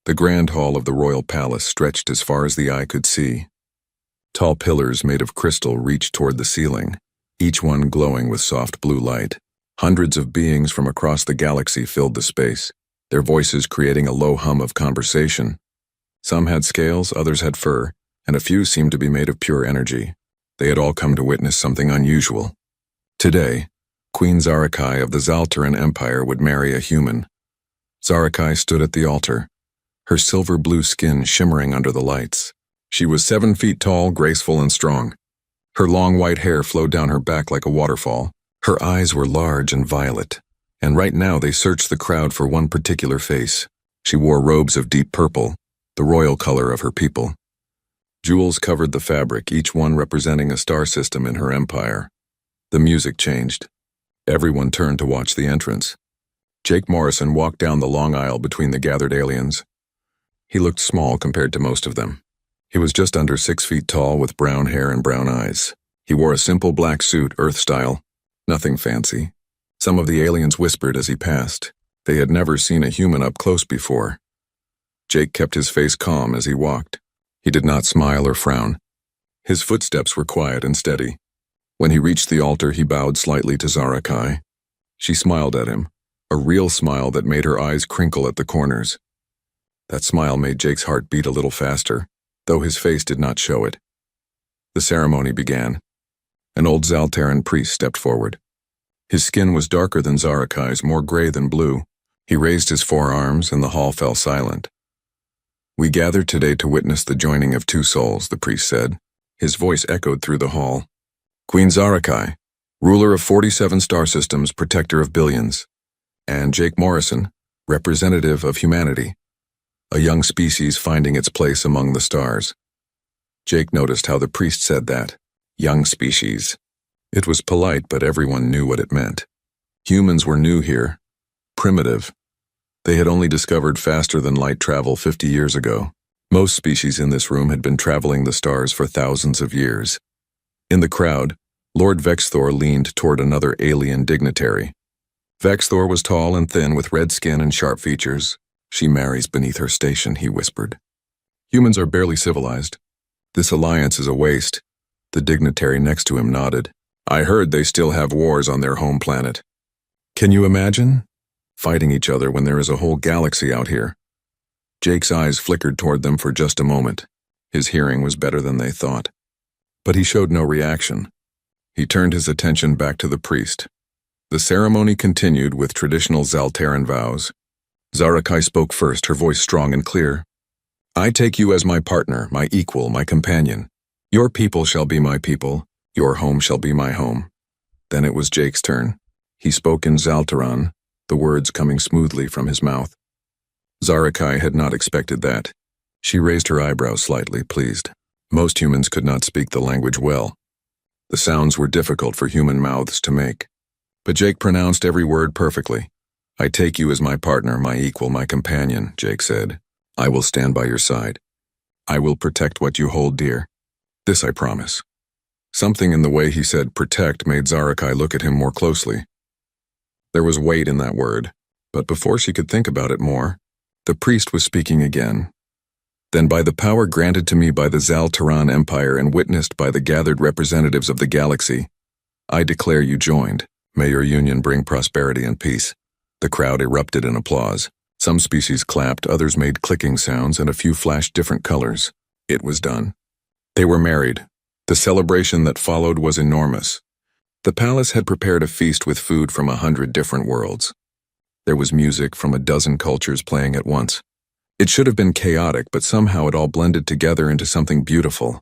The grand hall of the royal palace stretched as far as the eye could see. Tall pillars made of crystal reached toward the ceiling, each one glowing with soft blue light. Hundreds of beings from across the galaxy filled the space, their voices creating a low hum of conversation. Some had scales, others had fur, and a few seemed to be made of pure energy. They had all come to witness something unusual. Today, Queen Zarakai of the Zaltaran Empire would marry a human. Zarakai stood at the altar, her silver blue skin shimmering under the lights. She was 7 feet tall, graceful, and strong. Her long white hair flowed down her back like a waterfall. Her eyes were large and violet, and right now they searched the crowd for one particular face. She wore robes of deep purple, the royal color of her people. Jewels covered the fabric, each one representing a star system in her empire. The music changed. Everyone turned to watch the entrance. Jake Morrison walked down the long aisle between the gathered aliens. He looked small compared to most of them. He was just under 6 feet tall with brown hair and brown eyes. He wore a simple black suit, Earth style. Nothing fancy. Some of the aliens whispered as he passed. They had never seen a human up close before. Jake kept his face calm as he walked. He did not smile or frown. His footsteps were quiet and steady. When he reached the altar, he bowed slightly to Zarakai. She smiled at him, a real smile that made her eyes crinkle at the corners. That smile made Jake's heart beat a little faster, though his face did not show it. The ceremony began. An old Zaltaran priest stepped forward. His skin was darker than Zarakai's, more gray than blue. He raised his forearms, and the hall fell silent. "We gathered today to witness the joining of two souls," the priest said. His voice echoed through the hall. "Queen Zarakai, ruler of 47 star systems, protector of billions. And Jake Morrison, representative of humanity, a young species finding its place among the stars." Jake noticed how the priest said that. Young species. It was polite, but everyone knew what it meant. Humans were new here. Primitive. They had only discovered faster than light travel 50 years ago. Most species in this room had been traveling the stars for thousands of years. In the crowd, Lord Vexthor leaned toward another alien dignitary. Vexthor was tall and thin with red skin and sharp features. "She marries beneath her station," he whispered. "Humans are barely civilized. This alliance is a waste." The dignitary next to him nodded. "I heard they still have wars on their home planet. Can you imagine? Fighting each other when there is a whole galaxy out here." Jake's eyes flickered toward them for just a moment. His hearing was better than they thought. But he showed no reaction. He turned his attention back to the priest. The ceremony continued with traditional Zaltaran vows. Zarakai spoke first, her voice strong and clear. "I take you as my partner, my equal, my companion. Your people shall be my people, your home shall be my home." Then it was Jake's turn. He spoke in Zaltaran, the words coming smoothly from his mouth. Zarakai had not expected that. She raised her eyebrows slightly, pleased. Most humans could not speak the language well. The sounds were difficult for human mouths to make. But Jake pronounced every word perfectly. "I take you as my partner, my equal, my companion," Jake said. "I will stand by your side. I will protect what you hold dear. This I promise." Something in the way he said protect made Zarakai look at him more closely. There was weight in that word, but before she could think about it more, the priest was speaking again. "Then by the power granted to me by the Zaltaran Empire and witnessed by the gathered representatives of the galaxy, I declare you joined. May your union bring prosperity and peace." The crowd erupted in applause. Some species clapped, others made clicking sounds, and a few flashed different colors. It was done. They were married. The celebration that followed was enormous. The palace had prepared a feast with food from 100 different worlds. There was music from a dozen cultures playing at once. It should have been chaotic, but somehow it all blended together into something beautiful.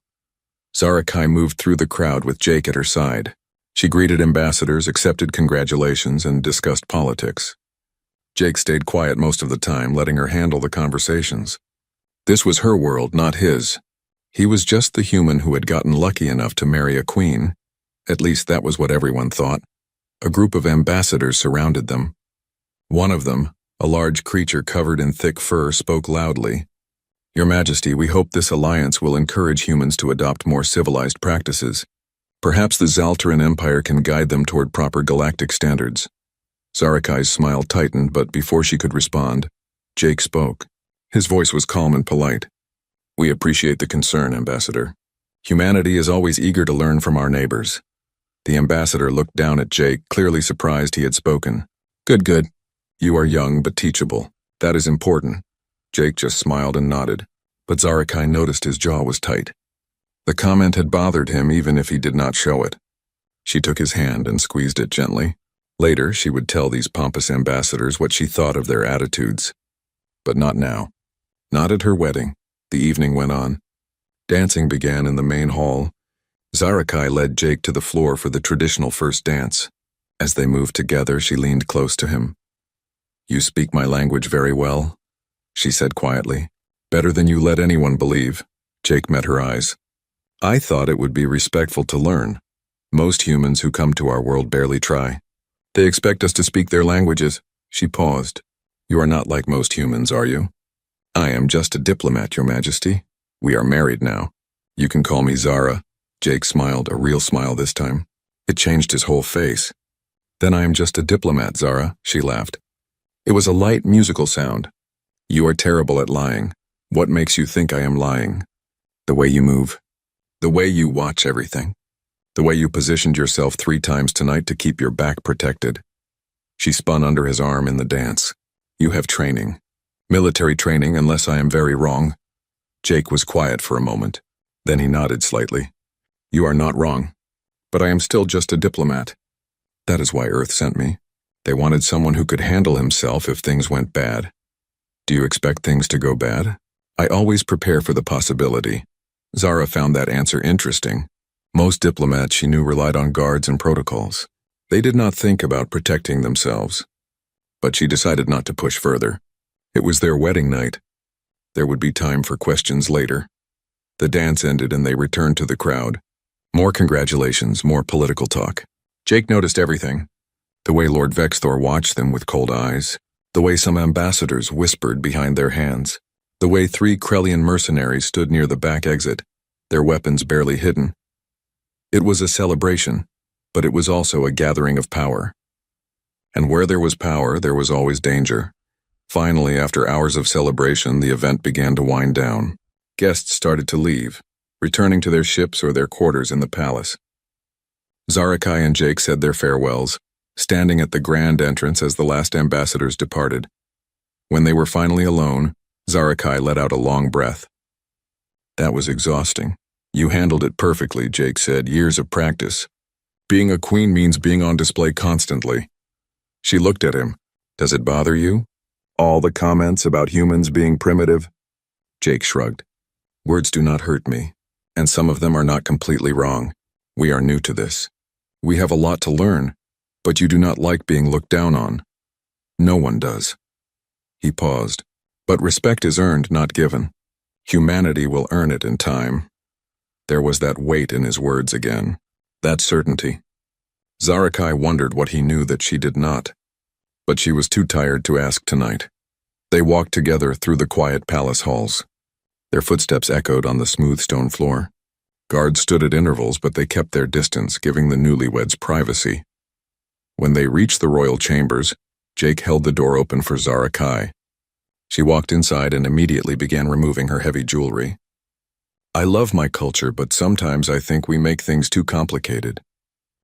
Zarakai moved through the crowd with Jake at her side. She greeted ambassadors, accepted congratulations, and discussed politics. Jake stayed quiet most of the time, letting her handle the conversations. This was her world, not his. He was just the human who had gotten lucky enough to marry a queen. At least that was what everyone thought. A group of ambassadors surrounded them. One of them, a large creature covered in thick fur, spoke loudly. "Your Majesty, we hope this alliance will encourage humans to adopt more civilized practices. Perhaps the Zaltaran Empire can guide them toward proper galactic standards." Zarakai's smile tightened, but before she could respond, Jake spoke. His voice was calm and polite. "We appreciate the concern, Ambassador. Humanity is always eager to learn from our neighbors." The ambassador looked down at Jake, clearly surprised he had spoken. Good. You are young but teachable. That is important." Jake just smiled and nodded, but Zarakai noticed his jaw was tight. The comment had bothered him even if he did not show it. She took his hand and squeezed it gently. Later, she would tell these pompous ambassadors what she thought of their attitudes. But not now. Not at her wedding. The evening went on. Dancing began in the main hall. Zarakai led Jake to the floor for the traditional first dance. As they moved together, she leaned close to him. "You speak my language very well," she said quietly. "Better than you let anyone believe." Jake met her eyes. "I thought it would be respectful to learn. Most humans who come to our world barely try. They expect us to speak their languages." She paused. "You are not like most humans, are you?" "I am just a diplomat, Your Majesty. We are married now. You can call me Zara." Jake smiled, a real smile this time. It changed his whole face. "Then I am just a diplomat, Zara," she laughed. It was a light, musical sound. "You are terrible at lying. What makes you think I am lying?" "The way you move. The way you watch everything. The way you positioned yourself 3 times tonight to keep your back protected." She spun under his arm in the dance. "You have training. Military training, unless I am very wrong." Jake was quiet for a moment. Then he nodded slightly. "You are not wrong. But I am still just a diplomat. That is why Earth sent me. They wanted someone who could handle himself if things went bad." "Do you expect things to go bad?" "I always prepare for the possibility." Zara found that answer interesting. Most diplomats she knew relied on guards and protocols. They did not think about protecting themselves. But she decided not to push further. It was their wedding night. There would be time for questions later. The dance ended and they returned to the crowd. More congratulations, more political talk. Jake noticed everything. The way Lord Vexthor watched them with cold eyes. The way some ambassadors whispered behind their hands. The way 3 Krellian mercenaries stood near the back exit, their weapons barely hidden. It was a celebration, but it was also a gathering of power. And where there was power, there was always danger. Finally, after hours of celebration, the event began to wind down. Guests started to leave, returning to their ships or their quarters in the palace. Zarakai and Jake said their farewells, standing at the grand entrance as the last ambassadors departed. When they were finally alone, Zarakai let out a long breath. "That was exhausting. You handled it perfectly," Jake said. "Years of practice. Being a queen means being on display constantly." She looked at him. "Does it bother you? All the comments about humans being primitive?" Jake shrugged. "Words do not hurt me, and some of them are not completely wrong. We are new to this. We have a lot to learn, but you do not like being looked down on. No one does." He paused. "But respect is earned, not given. Humanity will earn it in time." There was that weight in his words again, that certainty. Zarakai wondered what he knew that she did not, but she was too tired to ask tonight. They walked together through the quiet palace halls. Their footsteps echoed on the smooth stone floor. Guards stood at intervals, but they kept their distance, giving the newlyweds privacy. When they reached the royal chambers, Jake held the door open for Zarakai. She walked inside and immediately began removing her heavy jewelry. "I love my culture, but sometimes I think we make things too complicated.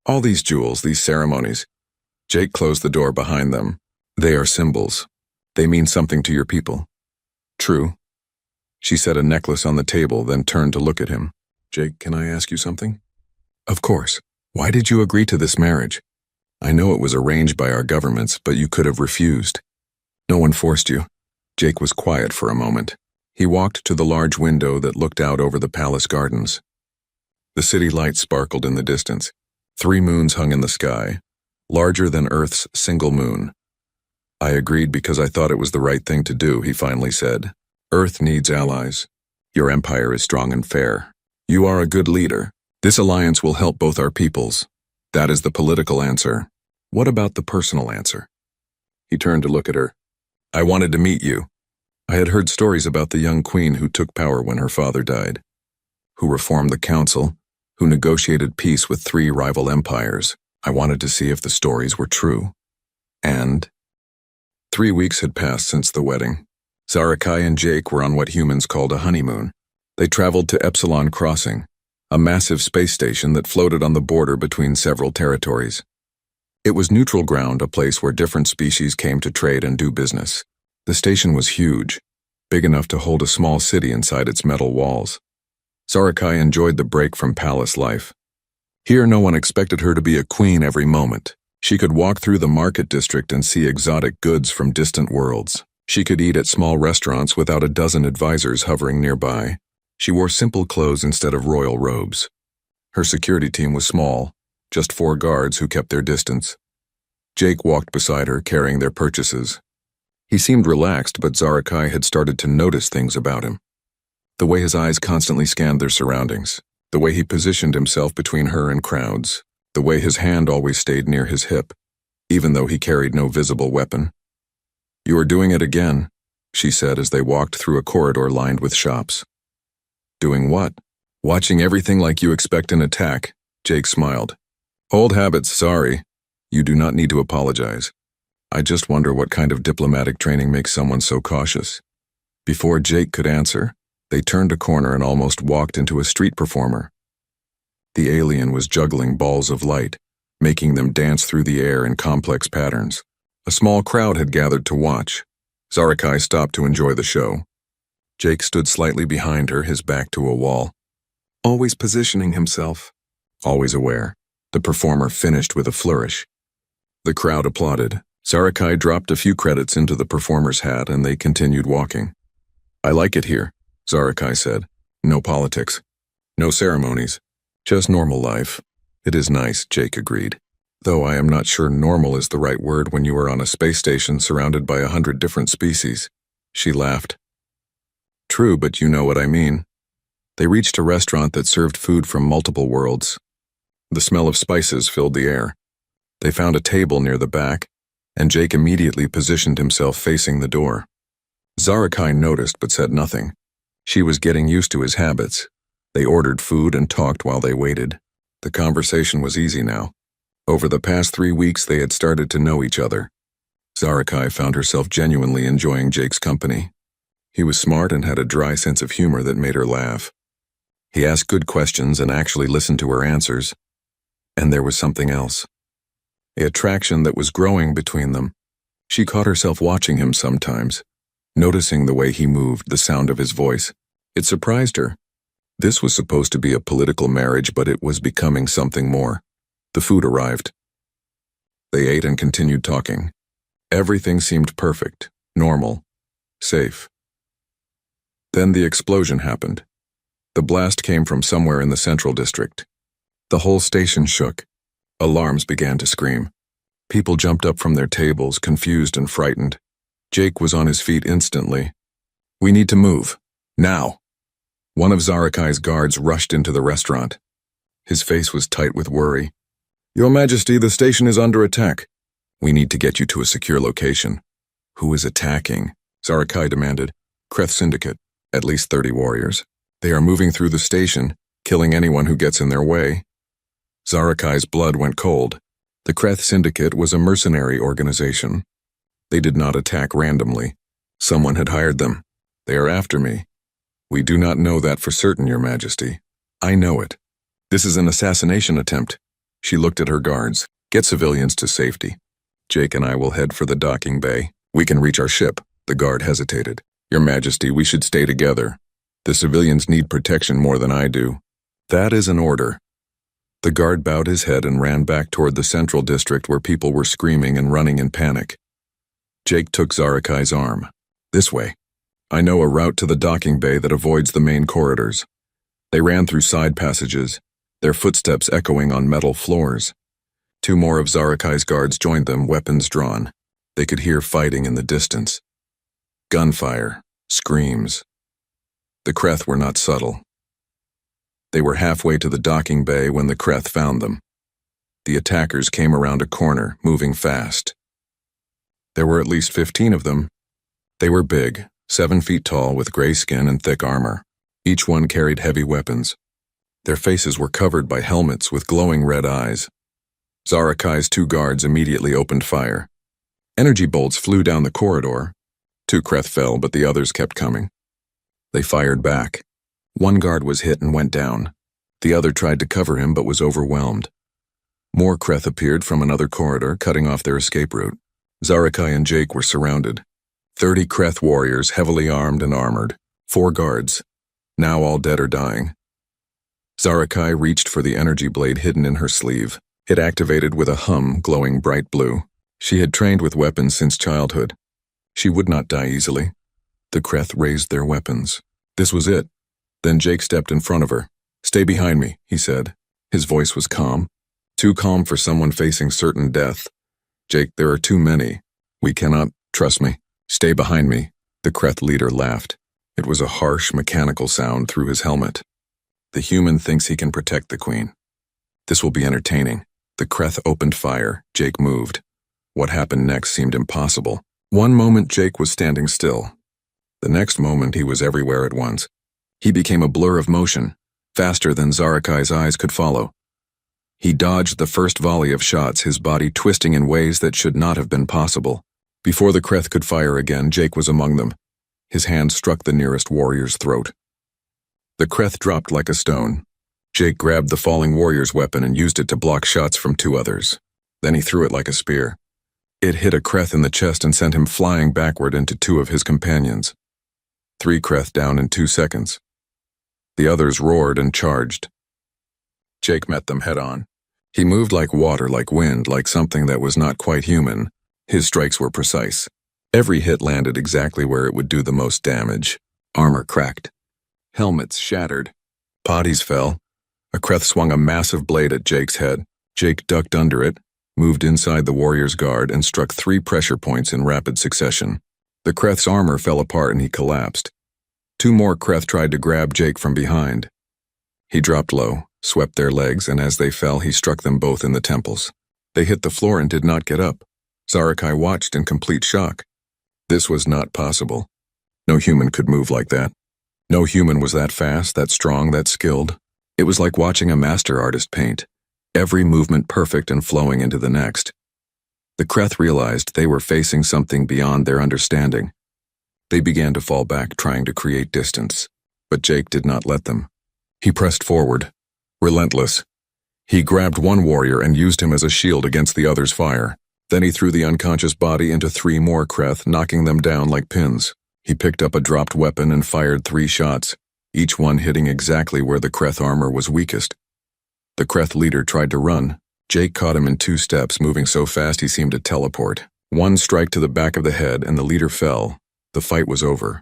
All these jewels, these ceremonies." Jake closed the door behind them. "They are symbols. They mean something to your people." "True." She set a necklace on the table, then turned to look at him. "Jake, can I ask you something?" "Of course. Why did you agree to this marriage? I know it was arranged by our governments, but you could have refused." "No one forced you." Jake was quiet for a moment. He walked to the large window that looked out over the palace gardens. The city lights sparkled in the distance. 3 moons hung in the sky, larger than Earth's single moon. "I agreed because I thought it was the right thing to do," he finally said. "Earth needs allies. Your empire is strong and fair. You are a good leader. This alliance will help both our peoples. That is the political answer. What about the personal answer?" He turned to look at her. "I wanted to meet you. I had heard stories about the young queen who took power when her father died, who reformed the council, who negotiated peace with 3 rival empires. I wanted to see if the stories were true. And 3 weeks had passed since the wedding. Zarakai and Jake were on what humans called a honeymoon. They traveled to Epsilon Crossing, a massive space station that floated on the border between several territories. It was neutral ground, a place where different species came to trade and do business. The station was huge, big enough to hold a small city inside its metal walls. Zarakai enjoyed the break from palace life. Here, no one expected her to be a queen every moment. She could walk through the market district and see exotic goods from distant worlds. She could eat at small restaurants without a dozen advisors hovering nearby. She wore simple clothes instead of royal robes. Her security team was small, just 4 guards who kept their distance. Jake walked beside her, carrying their purchases. He seemed relaxed, but Zarakai had started to notice things about him. The way his eyes constantly scanned their surroundings, the way he positioned himself between her and crowds, the way his hand always stayed near his hip, even though he carried no visible weapon. "You are doing it again," she said as they walked through a corridor lined with shops. "Doing what?" "Watching everything like you expect an attack," Jake smiled. "Old habits, sorry. You do not need to apologize. I just wonder what kind of diplomatic training makes someone so cautious." Before Jake could answer, they turned a corner and almost walked into a street performer. The alien was juggling balls of light, making them dance through the air in complex patterns. A small crowd had gathered to watch. Zarakai stopped to enjoy the show. Jake stood slightly behind her, his back to a wall. Always positioning himself. Always aware. The performer finished with a flourish. The crowd applauded. Zarakai dropped a few credits into the performer's hat and they continued walking. "I like it here," Zarakai said. "No politics. No ceremonies. Just normal life." "It is nice," Jake agreed. "Though I am not sure normal is the right word when you are on a space station surrounded by 100 different species." She laughed. "True, but you know what I mean." They reached a restaurant that served food from multiple worlds. The smell of spices filled the air. They found a table near the back, and Jake immediately positioned himself facing the door. Zarakai noticed but said nothing. She was getting used to his habits. They ordered food and talked while they waited. The conversation was easy now. Over the past 3 weeks, they had started to know each other. Zarakai found herself genuinely enjoying Jake's company. He was smart and had a dry sense of humor that made her laugh. He asked good questions and actually listened to her answers. And there was something else. An attraction that was growing between them. She caught herself watching him sometimes, noticing the way he moved, the sound of his voice. It surprised her. This was supposed to be a political marriage, but it was becoming something more. The food arrived. They ate and continued talking. Everything seemed perfect, normal, safe. Then the explosion happened. The blast came from somewhere in the central district. The whole station shook. Alarms began to scream. People jumped up from their tables, confused and frightened. Jake was on his feet instantly. "We need to move. Now." One of Zarakai's guards rushed into the restaurant. His face was tight with worry. "Your Majesty, the station is under attack. We need to get you to a secure location." "Who is attacking?" Zarakai demanded. "Kreth Syndicate. At least 30 warriors. They are moving through the station, killing anyone who gets in their way." Zarakai's blood went cold. The Kreth Syndicate was a mercenary organization. They did not attack randomly. Someone had hired them. "They are after me." "We do not know that for certain, Your Majesty." "I know it. This is an assassination attempt." She looked at her guards. "Get civilians to safety. Jake and I will head for the docking bay. We can reach our ship." The guard hesitated. "Your Majesty, we should stay together. The civilians need protection more than I do." "That is an order." The guard bowed his head and ran back toward the central district where people were screaming and running in panic. Jake took Zarakai's arm. "This way. I know a route to the docking bay that avoids the main corridors." They ran through side passages, their footsteps echoing on metal floors. 2 more of Zarakai's guards joined them, weapons drawn. They could hear fighting in the distance. Gunfire, screams. The Kreth were not subtle. They were halfway to the docking bay when the Kreth found them. The attackers came around a corner, moving fast. There were at least 15 of them. They were big, 7 feet tall with gray skin and thick armor. Each one carried heavy weapons. Their faces were covered by helmets with glowing red eyes. Zarakai's 2 guards immediately opened fire. Energy bolts flew down the corridor. 2 Kreth fell, but the others kept coming. They fired back. One guard was hit and went down. The other tried to cover him but was overwhelmed. More Kreth appeared from another corridor, cutting off their escape route. Zarakai and Jake were surrounded. 30 Kreth warriors, heavily armed and armored. 4 guards, now all dead or dying. Zarakai reached for the energy blade hidden in her sleeve. It activated with a hum, glowing bright blue. She had trained with weapons since childhood. She would not die easily. The Kreth raised their weapons. This was it. Then Jake stepped in front of her. "Stay behind me," he said. His voice was calm. Too calm for someone facing certain death. "Jake, there are too many. We cannot, trust me. Stay behind me." The Kreth leader laughed. It was a harsh, mechanical sound through his helmet. "The human thinks he can protect the queen. This will be entertaining." The Kreth opened fire. Jake moved. What happened next seemed impossible. One moment Jake was standing still. The next moment he was everywhere at once. He became a blur of motion, faster than Zarakai's eyes could follow. He dodged the first volley of shots, his body twisting in ways that should not have been possible. Before the Kreth could fire again, Jake was among them. His hand struck the nearest warrior's throat. The Kreth dropped like a stone. Jake grabbed the falling warrior's weapon and used it to block shots from 2 others. Then he threw it like a spear. It hit a Kreth in the chest and sent him flying backward into 2 of his companions. 3 Kreth down in 2 seconds. The others roared and charged. Jake met them head-on. He moved like water, like wind, like something that was not quite human. His strikes were precise. Every hit landed exactly where it would do the most damage. Armor cracked. Helmets shattered. Bodies fell. A Kreth swung a massive blade at Jake's head. Jake ducked under it, moved inside the warrior's guard, and struck 3 pressure points in rapid succession. The Kreth's armor fell apart and he collapsed. 2 more Kreth tried to grab Jake from behind. He dropped low, swept their legs, and as they fell, he struck them both in the temples. They hit the floor and did not get up. Zarakai watched in complete shock. This was not possible. No human could move like that. No human was that fast, that strong, that skilled. It was like watching a master artist paint, every movement perfect and flowing into the next. The Kreth realized they were facing something beyond their understanding. They began to fall back, trying to create distance, but Jake did not let them. He pressed forward, relentless. He grabbed one warrior and used him as a shield against the other's fire. Then he threw the unconscious body into 3 more Kreth, knocking them down like pins. He picked up a dropped weapon and fired 3 shots, each one hitting exactly where the Kreth armor was weakest. The Kreth leader tried to run. Jake caught him in 2 steps, moving so fast he seemed to teleport. 1 strike to the back of the head and the leader fell. The fight was over.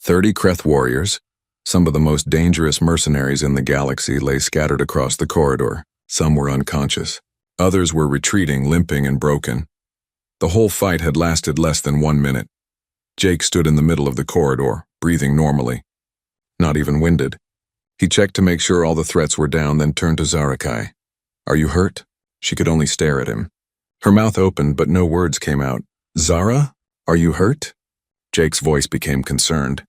30 Kreth warriors, some of the most dangerous mercenaries in the galaxy, lay scattered across the corridor. Some were unconscious. Others were retreating, limping and broken. The whole fight had lasted less than 1 minute. Jake stood in the middle of the corridor, breathing normally. Not even winded. He checked to make sure all the threats were down, then turned to Zarakai. "Are you hurt?" She could only stare at him. Her mouth opened, but no words came out. "Zara? Are you hurt?" Jake's voice became concerned.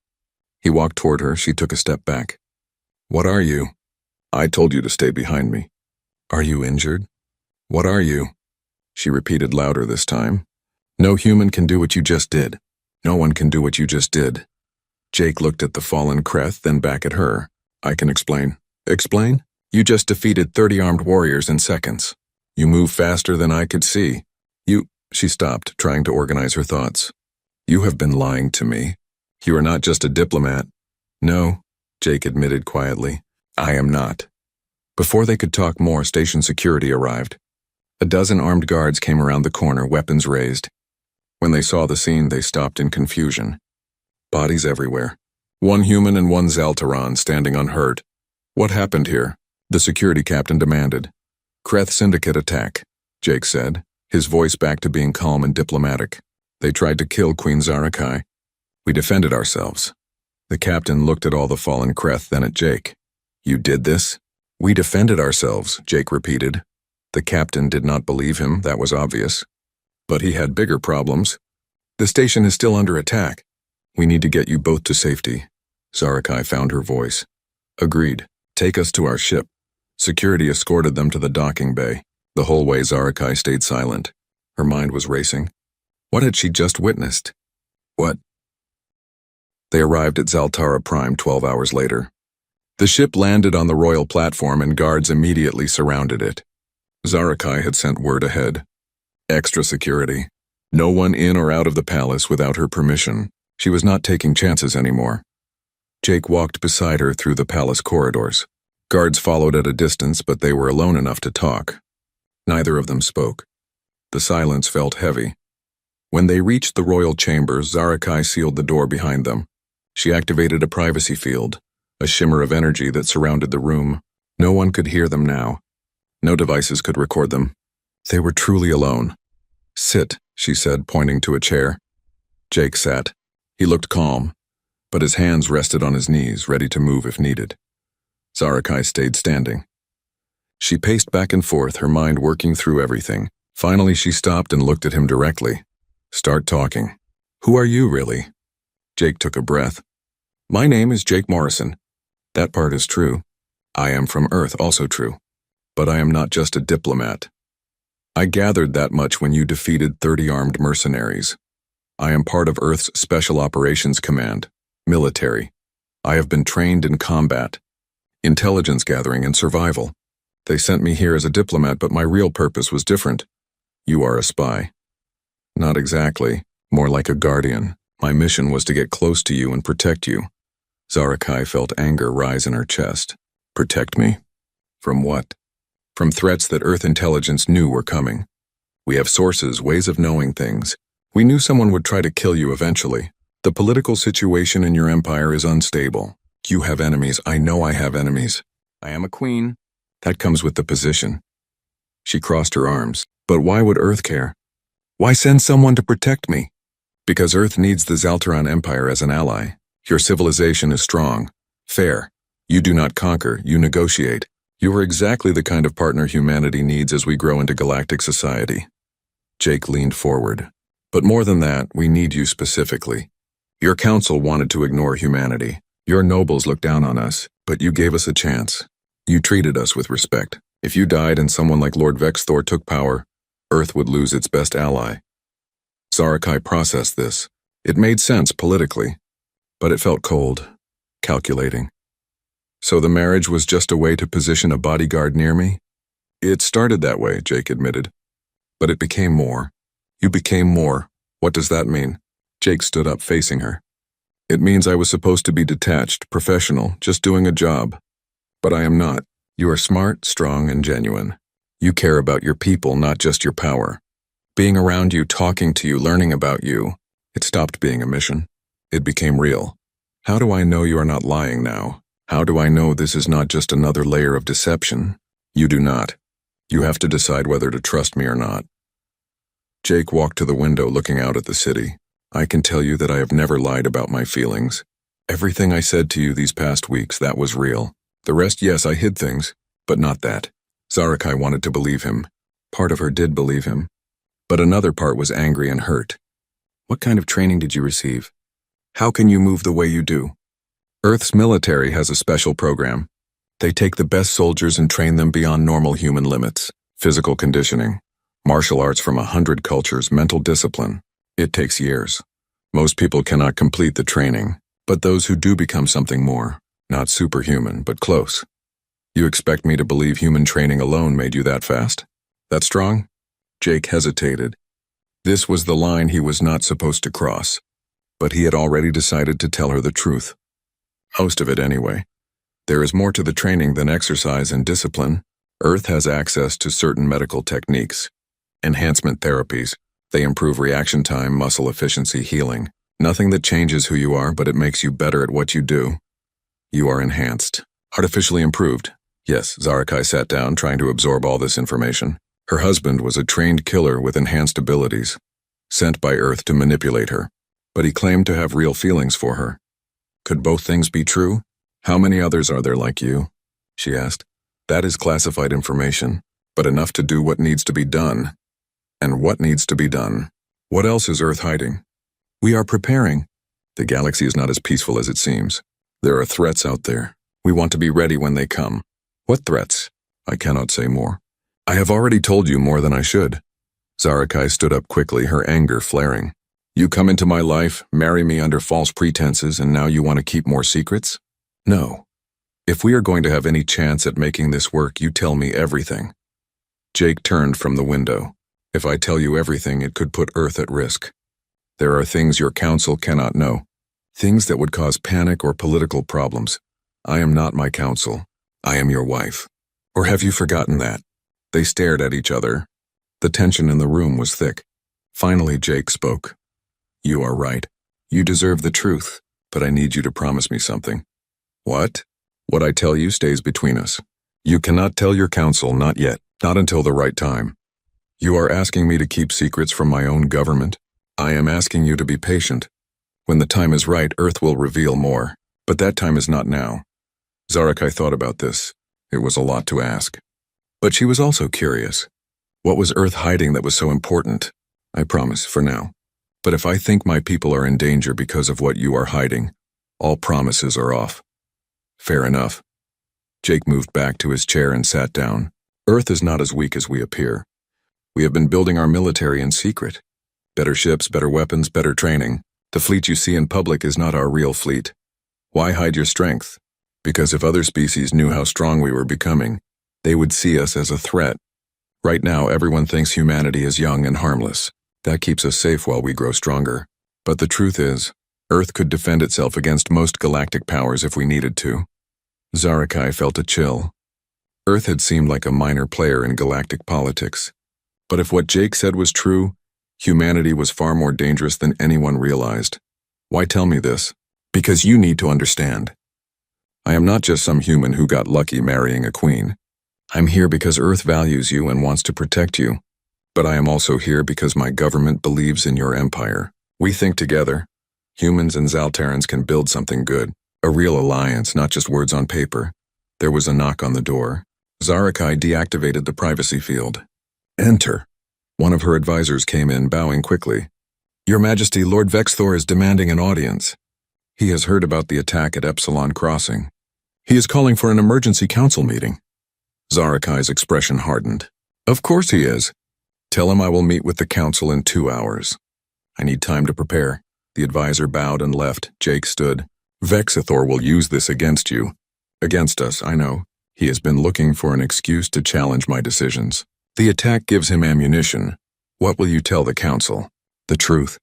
He walked toward her. She took a step back. "What are you?" "I told you to stay behind me." "Are you injured?" "What are you?" She repeated louder this time. "No human can do what you just did. No one can do what you just did." Jake looked at the fallen Kreth, then back at her. "I can explain." "Explain? You just defeated 30 armed warriors in seconds. You move faster than I could see. She stopped, trying to organize her thoughts. "You have been lying to me. You are not just a diplomat." "No," Jake admitted quietly. "I am not." Before they could talk more, station security arrived. A dozen armed guards came around the corner, weapons raised. When they saw the scene, they stopped in confusion. Bodies everywhere. 1 human and 1 Zaltaron standing unhurt. "What happened here?" the security captain demanded. "Kreth Syndicate attack," Jake said, his voice back to being calm and diplomatic. "They tried to kill Queen Zarakai. We defended ourselves." The captain looked at all the fallen Kreth, then at Jake. "You did this?" "We defended ourselves," Jake repeated. The captain did not believe him, that was obvious. But he had bigger problems. "The station is still under attack. We need to get you both to safety." Zarakai found her voice. "Agreed. Take us to our ship." Security escorted them to the docking bay. The whole way Zarakai stayed silent. Her mind was racing. What had she just witnessed? What? They arrived at Zaltara Prime 12 hours later. The ship landed on the royal platform and guards immediately surrounded it. Zarakai had sent word ahead. Extra security. No one in or out of the palace without her permission. She was not taking chances anymore. Jake walked beside her through the palace corridors. Guards followed at a distance, but they were alone enough to talk. Neither of them spoke. The silence felt heavy. When they reached the royal chambers, Zarakai sealed the door behind them. She activated a privacy field, a shimmer of energy that surrounded the room. No one could hear them now. No devices could record them. They were truly alone. "Sit," she said, pointing to a chair. Jake sat. He looked calm, but his hands rested on his knees, ready to move if needed. Zarakai stayed standing. She paced back and forth, her mind working through everything. Finally, she stopped and looked at him directly. "Start talking. Who are you, really?" Jake took a breath. "My name is Jake Morrison. That part is true. I am from Earth, also true. But I am not just a diplomat. I gathered that much when you defeated 30 armed mercenaries. I am part of Earth's Special Operations Command, military. I have been trained in combat, intelligence gathering, and survival. They sent me here as a diplomat, but my real purpose was different. You are a spy." "Not exactly. More like a guardian. My mission was to get close to you and protect you." Zarakai felt anger rise in her chest. "Protect me? From what?" "From threats that Earth intelligence knew were coming. We have sources, ways of knowing things. We knew someone would try to kill you eventually. The political situation in your empire is unstable. You have enemies. I know I have enemies. I am a queen. That comes with the position." She crossed her arms. "But why would Earth care? Why send someone to protect me?" "Because Earth needs the Zaltaran Empire as an ally. Your civilization is strong, fair. You do not conquer, you negotiate. You are exactly the kind of partner humanity needs as we grow into galactic society." Jake leaned forward. "But more than that, we need you specifically. Your council wanted to ignore humanity. Your nobles looked down on us, but you gave us a chance. You treated us with respect. If you died and someone like Lord Vexthor took power, Earth would lose its best ally." Zarakai processed this. It made sense politically, but it felt cold, calculating. "So the marriage was just a way to position a bodyguard near me?" "It started that way," Jake admitted. "But it became more. You became more. What does that mean?" Jake stood up, facing her. "It means I was supposed to be detached, professional, just doing a job. But I am not. You are smart, strong, and genuine. You care about your people, not just your power. Being around you, talking to you, learning about you, it stopped being a mission. It became real. How do I know you are not lying now? How do I know this is not just another layer of deception? You do not. You have to decide whether to trust me or not." Jake walked to the window, looking out at the city. "I can tell you that I have never lied about my feelings. Everything I said to you these past weeks, that was real. The rest, yes, I hid things, but not that." Zarakai wanted to believe him. Part of her did believe him. But another part was angry and hurt. "What kind of training did you receive? How can you move the way you do?" "Earth's military has a special program. They take the best soldiers and train them beyond normal human limits. Physical conditioning, martial arts from 100 cultures, mental discipline. It takes years. Most people cannot complete the training, but those who do become something more. Not superhuman, but close." "You expect me to believe human training alone made you that fast? That strong?" Jake hesitated. This was the line he was not supposed to cross, but he had already decided to tell her the truth. Most of it anyway. There is more to the training than exercise and discipline. Earth has access to certain medical techniques. Enhancement therapies. They improve reaction time, muscle efficiency, healing. Nothing that changes who you are, but it makes you better at what you do. You are enhanced. Artificially improved. Yes, Zarakai sat down, trying to absorb all this information. Her husband was a trained killer with enhanced abilities, sent by Earth to manipulate her. But he claimed to have real feelings for her. Could both things be true? "How many others are there like you?" she asked. "That is classified information, but enough to do what needs to be done." "And what needs to be done? What else is Earth hiding?" "We are preparing. The galaxy is not as peaceful as it seems. There are threats out there. We want to be ready when they come." "What threats?" "I cannot say more. I have already told you more than I should." Zarakai stood up quickly, her anger flaring. You come into my life, marry me under false pretenses, and now you want to keep more secrets? No. If we are going to have any chance at making this work, you tell me everything. Jake turned from the window. If I tell you everything, it could put Earth at risk. There are things your council cannot know. Things that would cause panic or political problems. I am not my counsel. I am your wife. Or have you forgotten that? They stared at each other. The tension in the room was thick. Finally, Jake spoke. You are right. You deserve the truth, but I need you to promise me something. What? What I tell you stays between us. You cannot tell your council, not yet, not until the right time. You are asking me to keep secrets from my own government. I am asking you to be patient. When the time is right, Earth will reveal more, but that time is not now. Zarakai thought about this. It was a lot to ask. But she was also curious. What was Earth hiding that was so important? I promise, for now. But if I think my people are in danger because of what you are hiding, all promises are off. Fair enough. Jake moved back to his chair and sat down. Earth is not as weak as we appear. We have been building our military in secret. Better ships, better weapons, better training. The fleet you see in public is not our real fleet. Why hide your strength? Because if other species knew how strong we were becoming, they would see us as a threat. Right now, everyone thinks humanity is young and harmless. That keeps us safe while we grow stronger. But the truth is, Earth could defend itself against most galactic powers if we needed to. Zarakai felt a chill. Earth had seemed like a minor player in galactic politics. But if what Jake said was true, humanity was far more dangerous than anyone realized. Why tell me this? Because you need to understand. I am not just some human who got lucky marrying a queen. I'm here because Earth values you and wants to protect you. But I am also here because my government believes in your empire. We think together. Humans and Zaltarans can build something good. A real alliance, not just words on paper. There was a knock on the door. Zarakai deactivated the privacy field. Enter. One of her advisors came in, bowing quickly. Your Majesty, Lord Vexthor is demanding an audience. He has heard about the attack at Epsilon Crossing. He is calling for an emergency council meeting. Zarakai's expression hardened. Of course he is. Tell him I will meet with the council in 2 hours. I need time to prepare. The advisor bowed and left. Jake stood. Vexthor will use this against you. Against us, I know. He has been looking for an excuse to challenge my decisions. The attack gives him ammunition. What will you tell the council? The truth.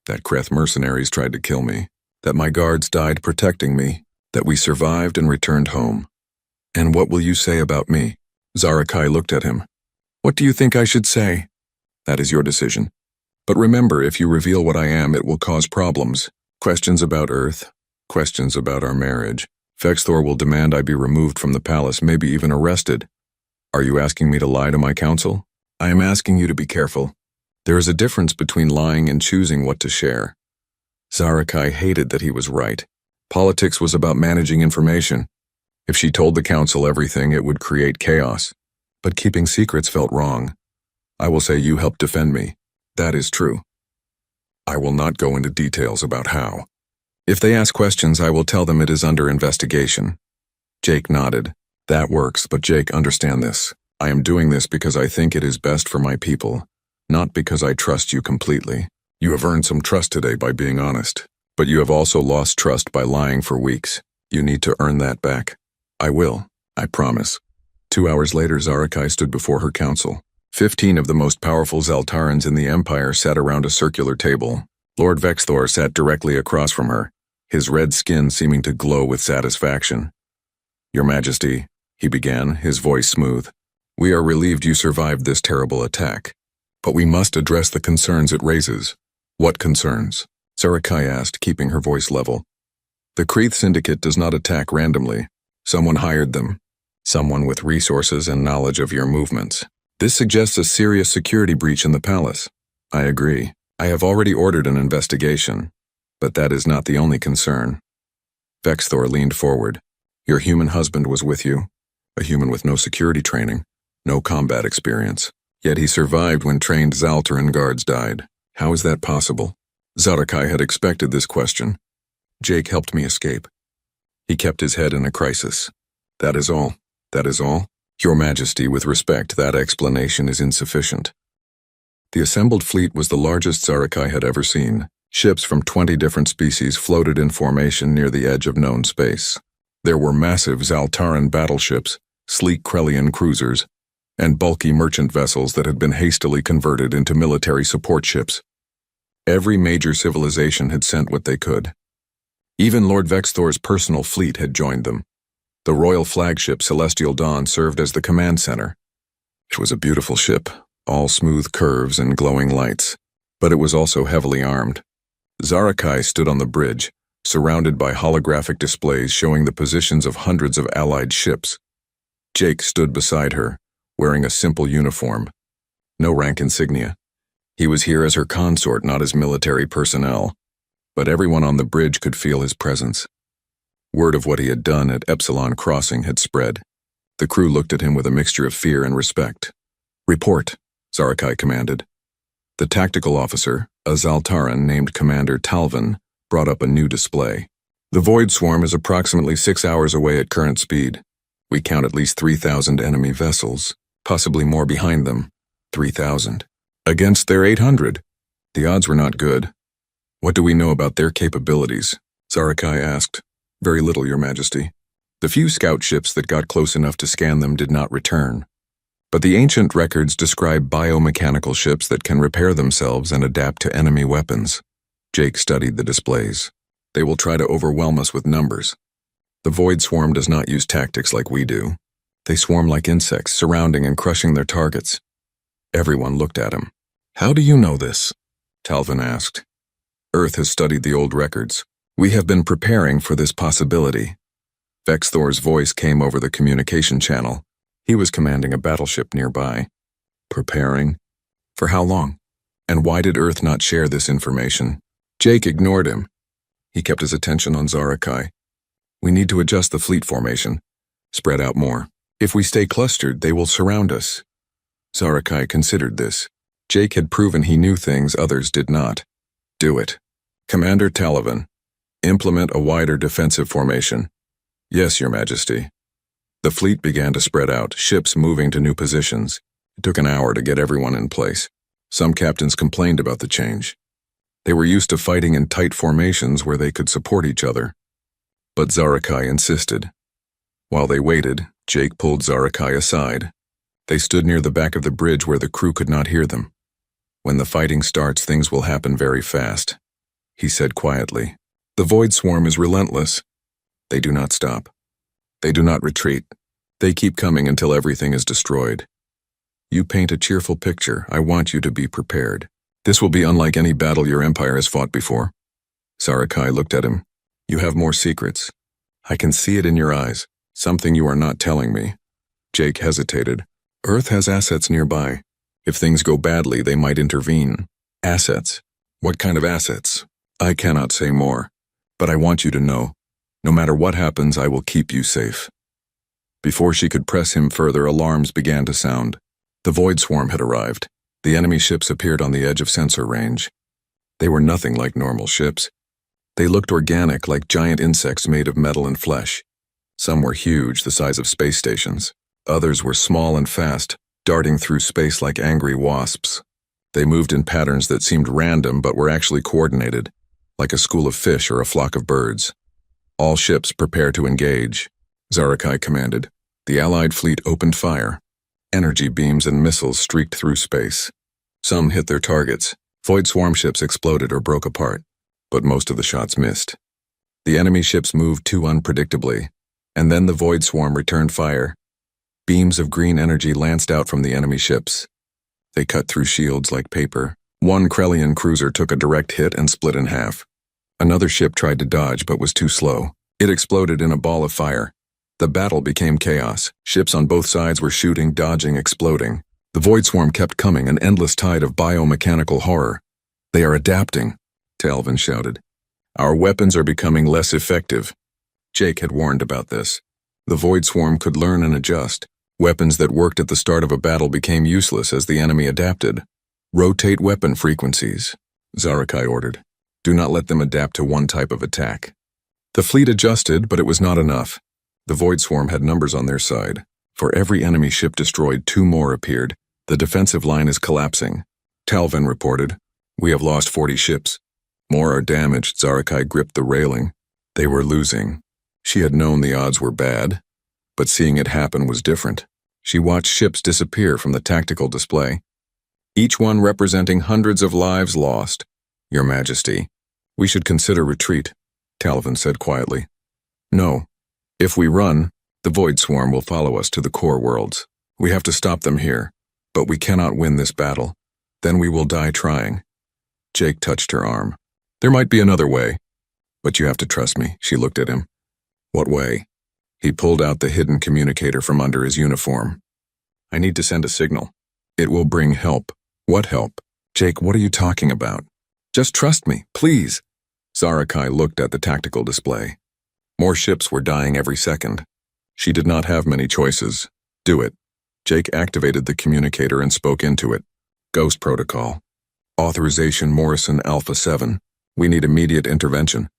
That Kreth mercenaries tried to kill me. That my guards died protecting me. That we survived and returned home. And what will you say about me? Zarakai looked at him. What do you think I should say? That is your decision. But remember, if you reveal what I am, it will cause problems. Questions about Earth. Questions about our marriage. Vexthor will demand I be removed from the palace, maybe even arrested. Are you asking me to lie to my council? I am asking you to be careful. There is a difference between lying and choosing what to share. Zarakai hated that he was right. Politics was about managing information. If she told the council everything, it would create chaos. But keeping secrets felt wrong. I will say you helped defend me. That is true. I will not go into details about how. If they ask questions, I will tell them it is under investigation. Jake nodded. That works, but Jake, understand this. I am doing this because I think it is best for my people, not because I trust you completely. You have earned some trust today by being honest, but you have also lost trust by lying for weeks. You need to earn that back. I will, I promise. 2 hours later, Zarakai stood before her council. 15 of the most powerful Zaltarans in the Empire sat around a circular table. Lord Vexthor sat directly across from her, his red skin seeming to glow with satisfaction. Your Majesty, he began, his voice smooth. We are relieved you survived this terrible attack. But we must address the concerns it raises. What concerns? Zarakai asked, keeping her voice level. The Kreth Syndicate does not attack randomly. Someone hired them. Someone with resources and knowledge of your movements. This suggests a serious security breach in the palace. I agree. I have already ordered an investigation. But that is not the only concern. Vexthor leaned forward. Your human husband was with you. A human with no security training, no combat experience. Yet he survived when trained Zaltaran guards died. How is that possible? Zarakai had expected this question. Jake helped me escape. He kept his head in a crisis. That is all. That is all? Your Majesty, with respect, that explanation is insufficient. The assembled fleet was the largest Zarakai had ever seen. Ships from 20 different species floated in formation near the edge of known space. There were massive Zaltaran battleships, sleek Krellian cruisers, and bulky merchant vessels that had been hastily converted into military support ships. Every major civilization had sent what they could. Even Lord Vexthor's personal fleet had joined them. The royal flagship Celestial Dawn served as the command center. It was a beautiful ship, all smooth curves and glowing lights, but it was also heavily armed. Zarakai stood on the bridge, surrounded by holographic displays showing the positions of hundreds of allied ships. Jake stood beside her, wearing a simple uniform. No rank insignia. He was here as her consort, not as military personnel. But everyone on the bridge could feel his presence. Word of what he had done at Epsilon Crossing had spread. The crew looked at him with a mixture of fear and respect. "Report," Zarakai commanded. The tactical officer, a Zaltaran named Commander Talvin, brought up a new display. "The Void Swarm is approximately 6 hours away at current speed. We count at least 3,000 enemy vessels, possibly more behind them. 3,000. Against their 800. The odds were not good. What do we know about their capabilities?" Zarakai asked. "Very little, Your Majesty. The few scout ships that got close enough to scan them did not return. But the ancient records describe biomechanical ships that can repair themselves and adapt to enemy weapons." Jake studied the displays. "They will try to overwhelm us with numbers. The Void Swarm does not use tactics like we do. They swarm like insects, surrounding and crushing their targets." Everyone looked at him. "How do you know this?" Talvin asked. "Earth has studied the old records. We have been preparing for this possibility." Vexthor's voice came over the communication channel. He was commanding a battleship nearby. "Preparing? For how long? And why did Earth not share this information?" Jake ignored him. He kept his attention on Zarakai. "We need to adjust the fleet formation. Spread out more. If we stay clustered, they will surround us." Zarakai considered this. Jake had proven he knew things others did not. "Do it. Commander Talvin, implement a wider defensive formation." "Yes, Your Majesty." The fleet began to spread out, ships moving to new positions. It took an hour to get everyone in place. Some captains complained about the change. They were used to fighting in tight formations where they could support each other. But Zarakai insisted. While they waited, Jake pulled Zarakai aside. They stood near the back of the bridge where the crew could not hear them. "When the fighting starts, things will happen very fast," he said quietly. "The Void Swarm is relentless. They do not stop. They do not retreat. They keep coming until everything is destroyed. You paint a cheerful picture. I want you to be prepared. This will be unlike any battle your empire has fought before." Zarakai looked at him. "You have more secrets. I can see it in your eyes. Something you are not telling me." Jake hesitated. "Earth has assets nearby. If things go badly, they might intervene." "Assets? What kind of assets?" "I cannot say more. But I want you to know. No matter what happens, I will keep you safe." Before she could press him further, alarms began to sound. The Void Swarm had arrived. The enemy ships appeared on the edge of sensor range. They were nothing like normal ships. They looked organic, like giant insects made of metal and flesh. Some were huge, the size of space stations. Others were small and fast, darting through space like angry wasps. They moved in patterns that seemed random but were actually coordinated, like a school of fish or a flock of birds. "All ships prepare to engage," Zarakai commanded. The Allied fleet opened fire. Energy beams and missiles streaked through space. Some hit their targets. Void Swarm ships exploded or broke apart, but most of the shots missed. The enemy ships moved too unpredictably, and then the Void Swarm returned fire. Beams of green energy lanced out from the enemy ships. They cut through shields like paper. One Krellian cruiser took a direct hit and split in half. Another ship tried to dodge but was too slow. It exploded in a ball of fire. The battle became chaos. Ships on both sides were shooting, dodging, exploding. The Void Swarm kept coming, an endless tide of biomechanical horror. "They are adapting," Talvin shouted. "Our weapons are becoming less effective." Jake had warned about this. The Void Swarm could learn and adjust. Weapons that worked at the start of a battle became useless as the enemy adapted. "Rotate weapon frequencies," Zarakai ordered. "Do not let them adapt to one type of attack." The fleet adjusted, but it was not enough. The Void Swarm had numbers on their side. For every enemy ship destroyed, 2 more appeared. "The defensive line is collapsing," Talvin reported. "We have lost 40 ships. More are damaged. Zarakai gripped the railing. They were losing. She had known the odds were bad, but seeing it happen was different. She watched ships disappear from the tactical display, each one representing hundreds of lives lost. Your Majesty, we should consider retreat, Talvin said quietly. No. If we run, the Void Swarm will follow us to the core worlds. We have to stop them here, but we cannot win this battle. Then we will die trying. Jake touched her arm. There might be another way, but you have to trust me. She looked at him. What way? He pulled out the hidden communicator from under his uniform. I need to send a signal. It will bring help. What help? Jake, what are you talking about? Just trust me, please. Zarakai looked at the tactical display. More ships were dying every second. She did not have many choices. Do it. Jake activated the communicator and spoke into it. Ghost Protocol. Authorization Morrison Alpha 7. We need immediate intervention.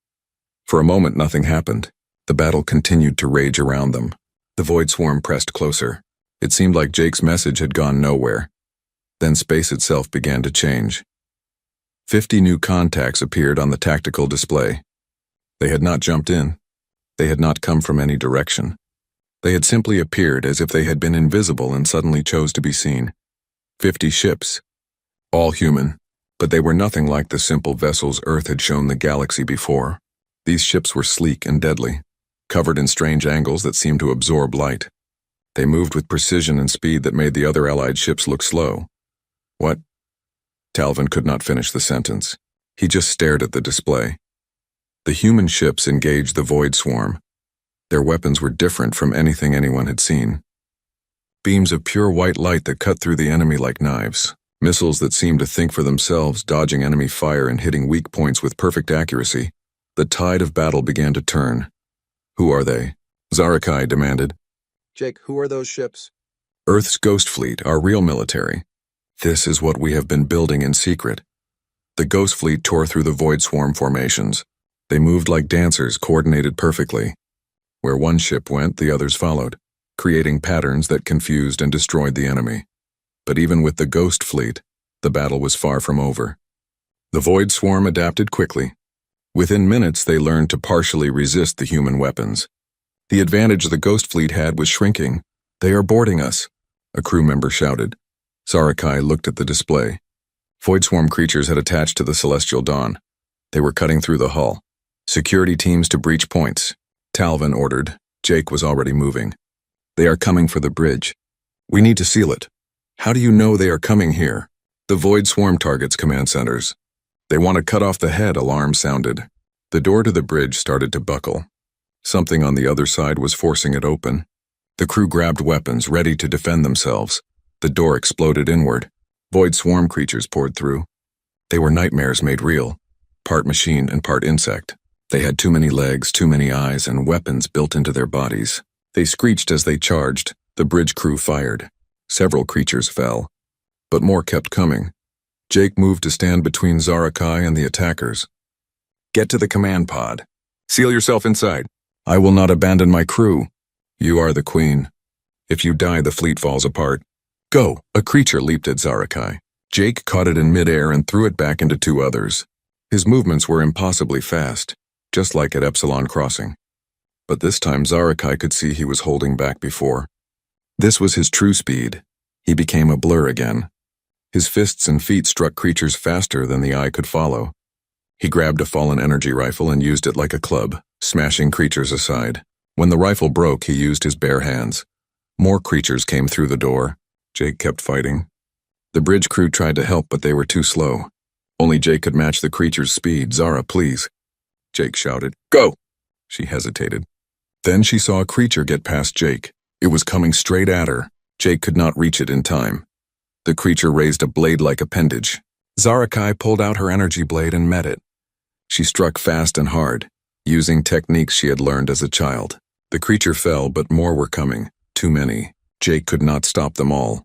For a moment, nothing happened. The battle continued to rage around them. The Void Swarm pressed closer. It seemed like Jake's message had gone nowhere. Then space itself began to change. 50 new contacts appeared on the tactical display. They had not jumped in. They had not come from any direction. They had simply appeared as if they had been invisible and suddenly chose to be seen. 50 ships. All human, but they were nothing like the simple vessels Earth had shown the galaxy before. These ships were sleek and deadly, covered in strange angles that seemed to absorb light. They moved with precision and speed that made the other Allied ships look slow. What? Talvin could not finish the sentence. He just stared at the display. The human ships engaged the Void Swarm. Their weapons were different from anything anyone had seen. Beams of pure white light that cut through the enemy like knives. Missiles that seemed to think for themselves, dodging enemy fire and hitting weak points with perfect accuracy. The tide of battle began to turn. Who are they? Zarakai demanded. Jake, who are those ships? Earth's Ghost Fleet, our real military. This is what we have been building in secret. The Ghost Fleet tore through the Void Swarm formations. They moved like dancers, coordinated perfectly. Where one ship went, the others followed, creating patterns that confused and destroyed the enemy. But even with the Ghost Fleet, the battle was far from over. The Void Swarm adapted quickly. Within minutes, they learned to partially resist the human weapons. The advantage the Ghost Fleet had was shrinking. They are boarding us, a crew member shouted. Zarakai looked at the display. Void Swarm creatures had attached to the Celestial Dawn. They were cutting through the hull. Security teams to breach points. Talvin ordered. Jake was already moving. They are coming for the bridge. We need to seal it. How do you know they are coming here? The Void Swarm targets command centers. They want to cut off the head, alarm sounded. The door to the bridge started to buckle. Something on the other side was forcing it open. The crew grabbed weapons, ready to defend themselves. The door exploded inward. Void Swarm creatures poured through. They were nightmares made real. Part machine and part insect. They had too many legs, too many eyes, and weapons built into their bodies. They screeched as they charged. The bridge crew fired. Several creatures fell. But more kept coming. Jake moved to stand between Zarakai and the attackers. Get to the command pod. Seal yourself inside. I will not abandon my crew. You are the queen. If you die, the fleet falls apart. Go! A creature leaped at Zarakai. Jake caught it in midair and threw it back into two others. His movements were impossibly fast, just like at Epsilon Crossing. But this time Zarakai could see he was holding back before. This was his true speed. He became a blur again. His fists and feet struck creatures faster than the eye could follow. He grabbed a fallen energy rifle and used it like a club, smashing creatures aside. When the rifle broke, he used his bare hands. More creatures came through the door. Jake kept fighting. The bridge crew tried to help, but they were too slow. Only Jake could match the creature's speed. Zara, please. Jake shouted. Go! She hesitated. Then she saw a creature get past Jake. It was coming straight at her. Jake could not reach it in time. The creature raised a blade-like appendage. Zarakai pulled out her energy blade and met it. She struck fast and hard, using techniques she had learned as a child. The creature fell, but more were coming. Too many. Jake could not stop them all.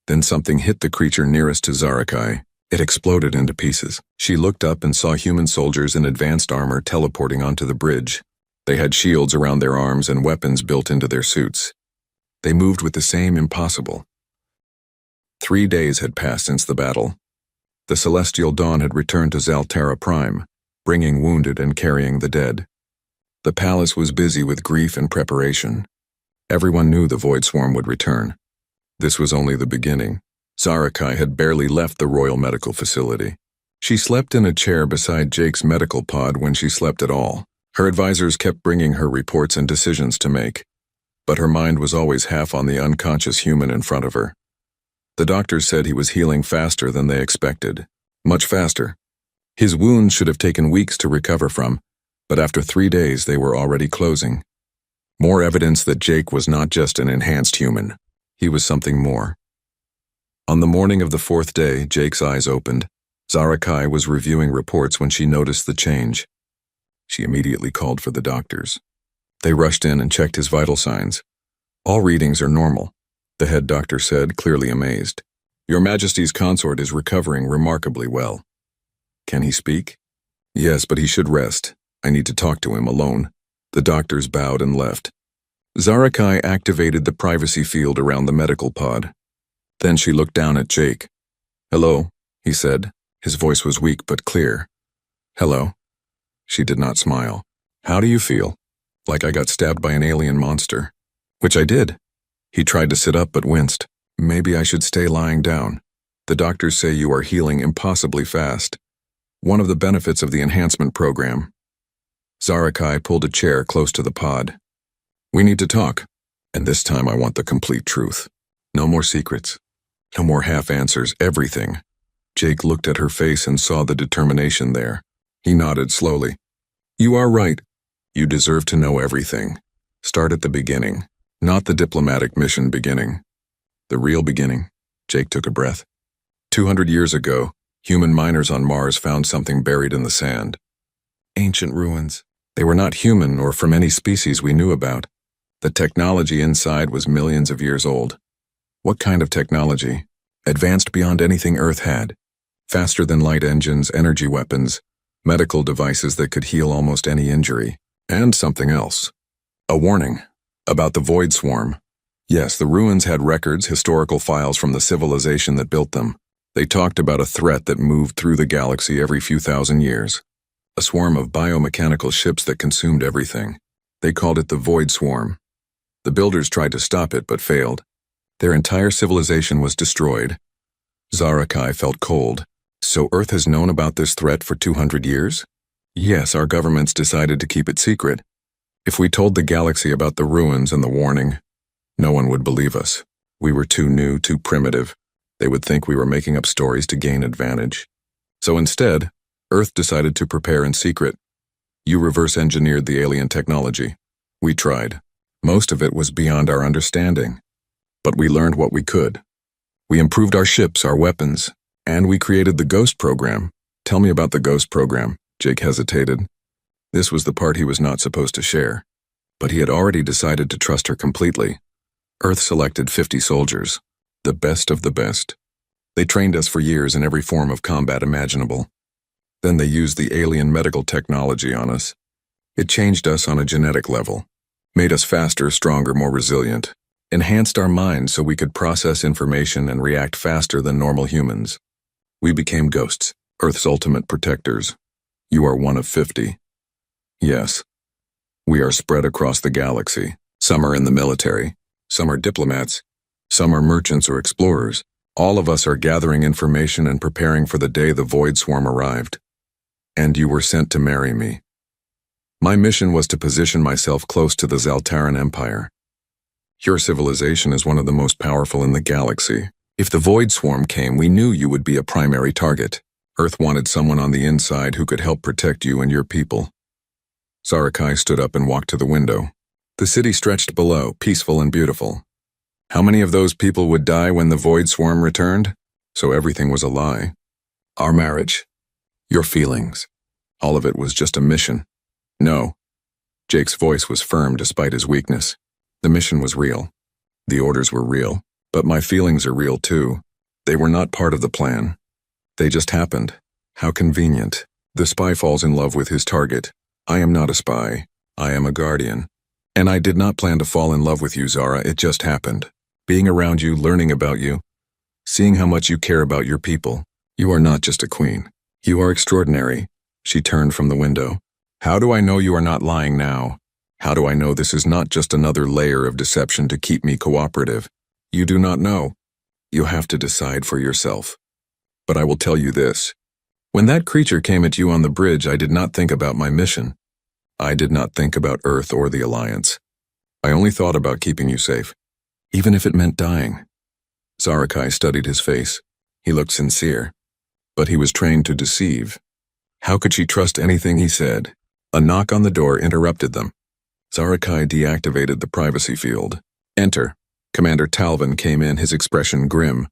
Then something hit the creature nearest to Zarakai. It exploded into pieces. She looked up and saw human soldiers in advanced armor teleporting onto the bridge. They had shields around their arms and weapons built into their suits. They moved with the same impossible. 3 days had passed since the battle. The Celestial Dawn had returned to Zalterra Prime. bringing wounded and carrying the dead. The palace was busy with grief and preparation. Everyone knew the Void Swarm would return. This was only the beginning. Zarakai had barely left the Royal Medical Facility. She slept in a chair beside Jake's medical pod when she slept at all. Her advisors kept bringing her reports and decisions to make, but her mind was always half on the unconscious human in front of her. The doctors said he was healing faster than they expected. Much faster. His wounds should have taken weeks to recover from, but after 3 days they were already closing. More evidence that Jake was not just an enhanced human. He was something more. On the morning of the 4th day, Jake's eyes opened. Zarakai was reviewing reports when she noticed the change. She immediately called for the doctors. They rushed in and checked his vital signs. All readings are normal, the head doctor said, clearly amazed. Your Majesty's consort is recovering remarkably well. Can he speak? Yes, but he should rest. I need to talk to him alone. The doctors bowed and left. Zarakai activated the privacy field around the medical pod. Then she looked down at Jake. Hello, he said. His voice was weak but clear. Hello. She did not smile. How do you feel? Like I got stabbed by an alien monster. Which I did. He tried to sit up but winced. Maybe I should stay lying down. The doctors say you are healing impossibly fast. One of the benefits of the enhancement program. Zarakai pulled a chair close to the pod. We need to talk, and this time I want the complete truth. No more secrets. No more half answers, everything. Jake looked at her face and saw the determination there. He nodded slowly. You are right. You deserve to know everything. Start at the beginning, not the diplomatic mission beginning. The real beginning. Jake took a breath. 200 years ago, human miners on Mars found something buried in the sand. Ancient ruins. They were not human or from any species we knew about. The technology inside was millions of years old. What kind of technology? Advanced beyond anything Earth had. Faster than light engines, energy weapons, medical devices that could heal almost any injury. And something else. A warning. About the Void Swarm. Yes, the ruins had records, historical files from the civilization that built them. They talked about a threat that moved through the galaxy every few thousand years. A swarm of biomechanical ships that consumed everything. They called it the Void Swarm. The builders tried to stop it but failed. Their entire civilization was destroyed. Zarakai felt cold. So Earth has known about this threat for 200 years? Yes, our governments decided to keep it secret. If we told the galaxy about the ruins and the warning, no one would believe us. We were too new, too primitive. They would think we were making up stories to gain advantage. So instead, Earth decided to prepare in secret. You reverse-engineered the alien technology. We tried. Most of it was beyond our understanding. But we learned what we could. We improved our ships, our weapons, and we created the Ghost program. Tell me about the Ghost program. Jake hesitated. This was the part he was not supposed to share. But he had already decided to trust her completely. Earth selected 50 soldiers, the best of the best. They trained us for years in every form of combat imaginable. Then they used the alien medical technology on us. It changed us on a genetic level, made us faster, stronger, more resilient, enhanced our minds so we could process information and react faster than normal humans. We became ghosts, Earth's ultimate protectors. You are one of 50. Yes. We are spread across the galaxy. Some are in the military. Some are diplomats. Some are merchants or explorers. All of us are gathering information and preparing for the day the Void Swarm arrived. And you were sent to marry me. My mission was to position myself close to the Zaltaran Empire. Your civilization is one of the most powerful in the galaxy. If the Void Swarm came, we knew you would be a primary target. Earth wanted someone on the inside who could help protect you and your people. Zarakai stood up and walked to the window. The city stretched below, peaceful and beautiful. How many of those people would die when the Void Swarm returned? So everything was a lie. Our marriage. Your feelings. All of it was just a mission. No. Jake's voice was firm despite his weakness. The mission was real. The orders were real. But my feelings are real too. They were not part of the plan. They just happened. How convenient. The spy falls in love with his target. I am not a spy. I am a guardian. And I did not plan to fall in love with you, Zara. It just happened. Being around you, learning about you, seeing how much you care about your people. You are not just a queen. You are extraordinary. She turned from the window. How do I know you are not lying now? How do I know this is not just another layer of deception to keep me cooperative? You do not know. You have to decide for yourself. But I will tell you this. When that creature came at you on the bridge, I did not think about my mission. I did not think about Earth or the Alliance. I only thought about keeping you safe, even if it meant dying. Zarakai studied his face. He looked sincere, but he was trained to deceive. How could she trust anything he said? A knock on the door interrupted them. Zarakai deactivated the privacy field. Enter. Commander Talvin came in, his expression grim.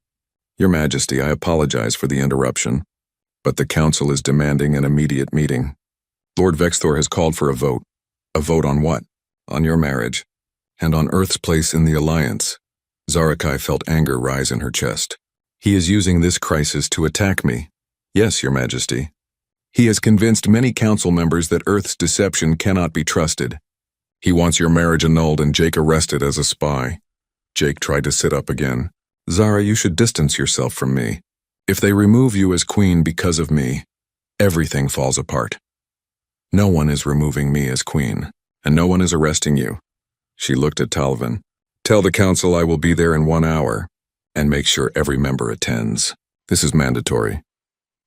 Your Majesty, I apologize for the interruption, but the Council is demanding an immediate meeting. Lord Vexthor has called for a vote. A vote on what? On your marriage, and on Earth's place in the Alliance. Zarakai felt anger rise in her chest. He is using this crisis to attack me. Yes, Your Majesty. He has convinced many Council members that Earth's deception cannot be trusted. He wants your marriage annulled and Jake arrested as a spy. Jake tried to sit up again. Zara, you should distance yourself from me. If they remove you as queen because of me, everything falls apart. No one is removing me as queen, and no one is arresting you. She looked at Talvin. Tell the Council I will be there in 1 hour, and make sure every member attends. This is mandatory.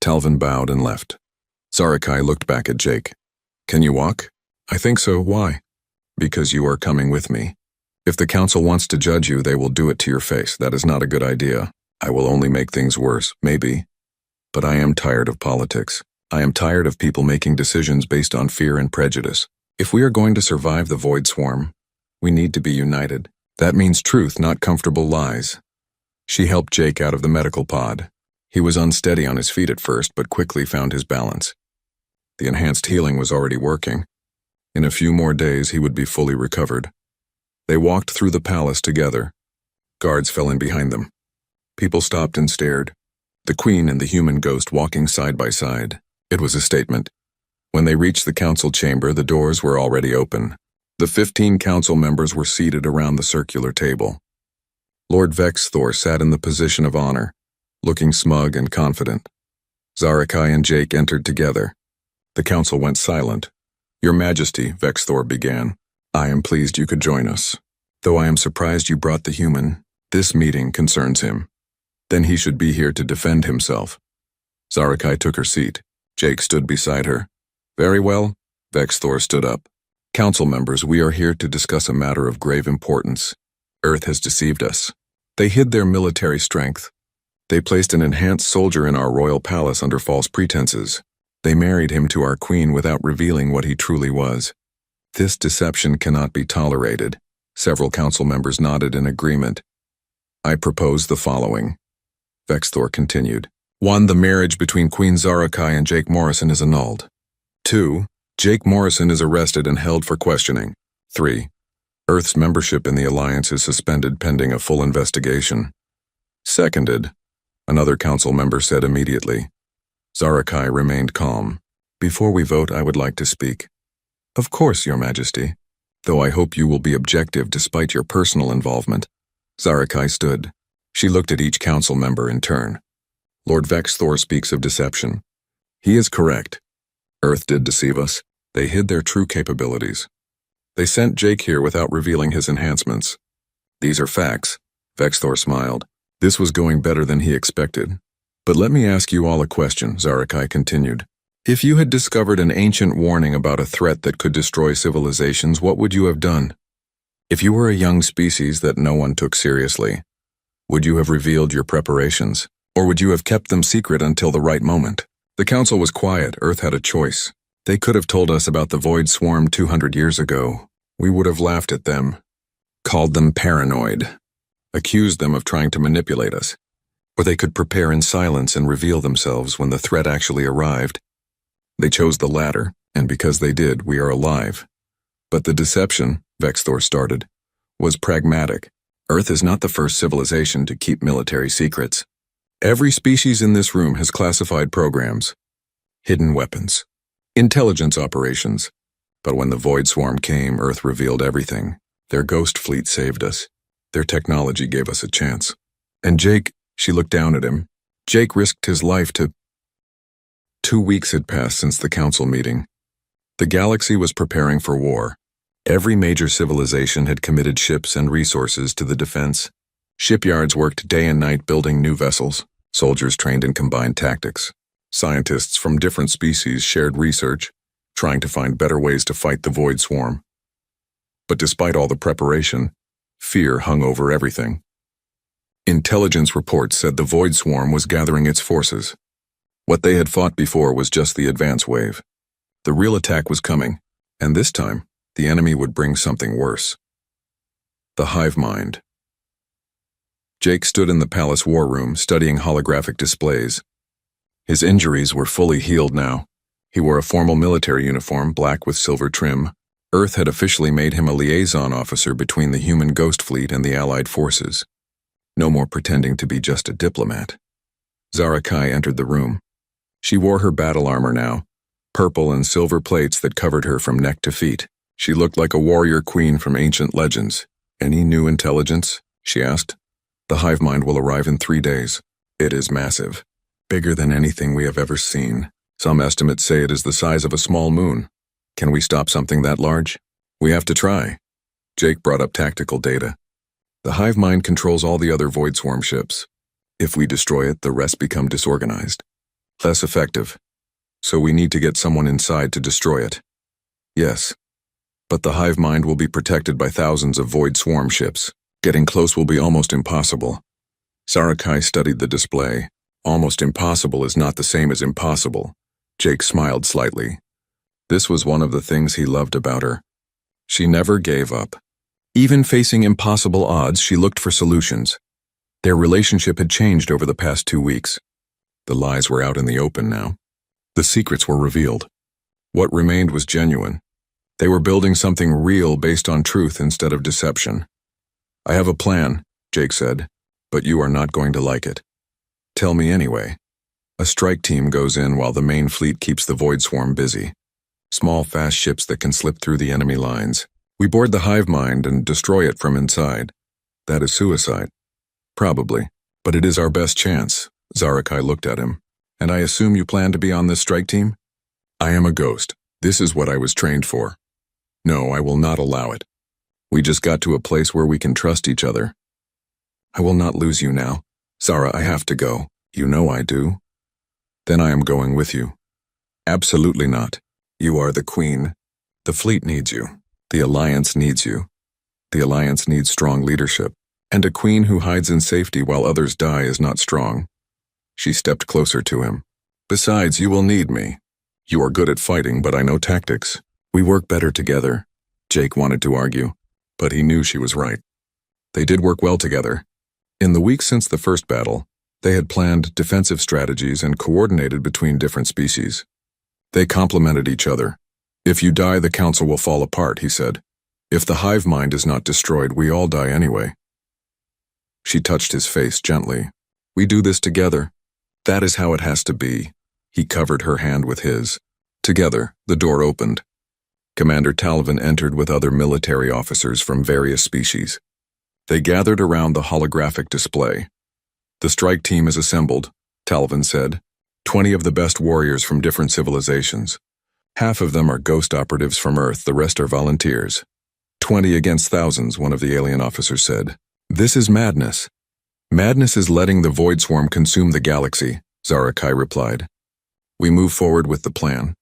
Talvin bowed and left. Zarakai looked back at Jake. Can you walk? I think so. Why? Because you are coming with me. If the Council wants to judge you, they will do it to your face. That is not a good idea. I will only make things worse, maybe. But I am tired of politics. I am tired of people making decisions based on fear and prejudice. If we are going to survive the Void Swarm, we need to be united. That means truth, not comfortable lies. She helped Jake out of the medical pod. He was unsteady on his feet at first, but quickly found his balance. The enhanced healing was already working. In a few more days, he would be fully recovered. They walked through the palace together. Guards fell in behind them. People stopped and stared. The Queen and the human ghost walking side by side. It was a statement. When they reached the council chamber, the doors were already open. The 15 council members were seated around the circular table. Lord Vexthor sat in the position of honor, looking smug and confident. Zarakai and Jake entered together. The council went silent. Your Majesty, Vexthor began. I am pleased you could join us. Though I am surprised you brought the human, this meeting concerns him. Then he should be here to defend himself. Zarakai took her seat. Jake stood beside her. Very well. Vexthor stood up. Council members, we are here to discuss a matter of grave importance. Earth has deceived us. They hid their military strength. They placed an enhanced soldier in our royal palace under false pretenses. They married him to our queen without revealing what he truly was. This deception cannot be tolerated. Several council members nodded in agreement. I propose the following. Vexthor continued. 1. The marriage between Queen Zarakai and Jake Morrison is annulled. 2. Jake Morrison is arrested and held for questioning. 3. Earth's membership in the Alliance is suspended pending a full investigation. Seconded. Another council member said immediately. Zarakai remained calm. Before we vote, I would like to speak. Of course, Your Majesty, though I hope you will be objective despite your personal involvement. Zarakai stood. She looked at each council member in turn. Lord Vexthor speaks of deception. He is correct. Earth did deceive us. They hid their true capabilities. They sent Jake here without revealing his enhancements. These are facts. Vexthor smiled. This was going better than he expected. But let me ask you all a question, Zarakai continued. If you had discovered an ancient warning about a threat that could destroy civilizations, what would you have done? If you were a young species that no one took seriously, would you have revealed your preparations? Or would you have kept them secret until the right moment? The council was quiet. Earth had a choice. They could have told us about the Void Swarm 200 years ago. We would have laughed at them, called them paranoid, accused them of trying to manipulate us. Or they could prepare in silence and reveal themselves when the threat actually arrived. They chose the latter, and because they did, we are alive. But the deception, Vexthor started, was pragmatic. Earth is not the first civilization to keep military secrets. Every species in this room has classified programs, hidden weapons, intelligence operations. But when the Void Swarm came, Earth revealed everything. Their ghost fleet saved us. Their technology gave us a chance. And Jake, she looked down at him. Jake risked his life to... 2 weeks had passed since the council meeting. The galaxy was preparing for war. Every major civilization had committed ships and resources to the defense. Shipyards worked day and night building new vessels. Soldiers trained in combined tactics. Scientists from different species shared research, trying to find better ways to fight the Void Swarm. But despite all the preparation, fear hung over everything. Intelligence reports said the Void Swarm was gathering its forces. What they had fought before was just the advance wave. The real attack was coming, and this time, the enemy would bring something worse. The Hive Mind. Jake stood in the palace war room studying holographic displays. His injuries were fully healed now. He wore a formal military uniform, black with silver trim. Earth had officially made him a liaison officer between the human ghost fleet and the Allied forces. No more pretending to be just a diplomat. Zara Kai entered the room. She wore her battle armor now, purple and silver plates that covered her from neck to feet. She looked like a warrior queen from ancient legends. Any new intelligence? She asked. The Hive Mind will arrive in 3 days. It is massive. Bigger than anything we have ever seen. Some estimates say it is the size of a small moon. Can we stop something that large? We have to try. Jake brought up tactical data. The Hive Mind controls all the other Void Swarm ships. If we destroy it, the rest become disorganized. Less effective. So we need to get someone inside to destroy it. Yes. But the Hive Mind will be protected by thousands of Void Swarm ships. Getting close will be almost impossible. Zara Kai studied the display. Almost impossible is not the same as impossible. Jake smiled slightly. This was one of the things he loved about her. She never gave up. Even facing impossible odds, she looked for solutions. Their relationship had changed over the past 2 weeks. The lies were out in the open now. The secrets were revealed. What remained was genuine. They were building something real based on truth instead of deception. I have a plan, Jake said, but you are not going to like it. Tell me anyway. A strike team goes in while the main fleet keeps the Void Swarm busy. Small, fast ships that can slip through the enemy lines. We board the Hive Mind and destroy it from inside. That is suicide. Probably, but it is our best chance. Zara Kai looked at him. And I assume you plan to be on this strike team? I am a ghost. This is what I was trained for. No, I will not allow it. We just got to a place where we can trust each other. I will not lose you now. Zara, I have to go. You know I do. Then I am going with you. Absolutely not. You are the queen. The fleet needs you. The Alliance needs you. The Alliance needs strong leadership. And a queen who hides in safety while others die is not strong. She stepped closer to him. Besides, you will need me. You are good at fighting, but I know tactics. We work better together. Jake wanted to argue, but he knew she was right. They did work well together. In the weeks since the first battle, they had planned defensive strategies and coordinated between different species. They complemented each other. If you die, the council will fall apart, he said. If the Hive Mind is not destroyed, we all die anyway. She touched his face gently. We do this together. That is how it has to be. He covered her hand with his. Together, the door opened. Commander Talvin entered with other military officers from various species. They gathered around the holographic display. The strike team is assembled, Talvin said. 20 of the best warriors from different civilizations. Half of them are ghost operatives from Earth, the rest are volunteers. 20 against thousands, one of the alien officers said. This is madness. Madness is letting the Void Swarm consume the galaxy, Zara Kai replied. We move forward with the plan.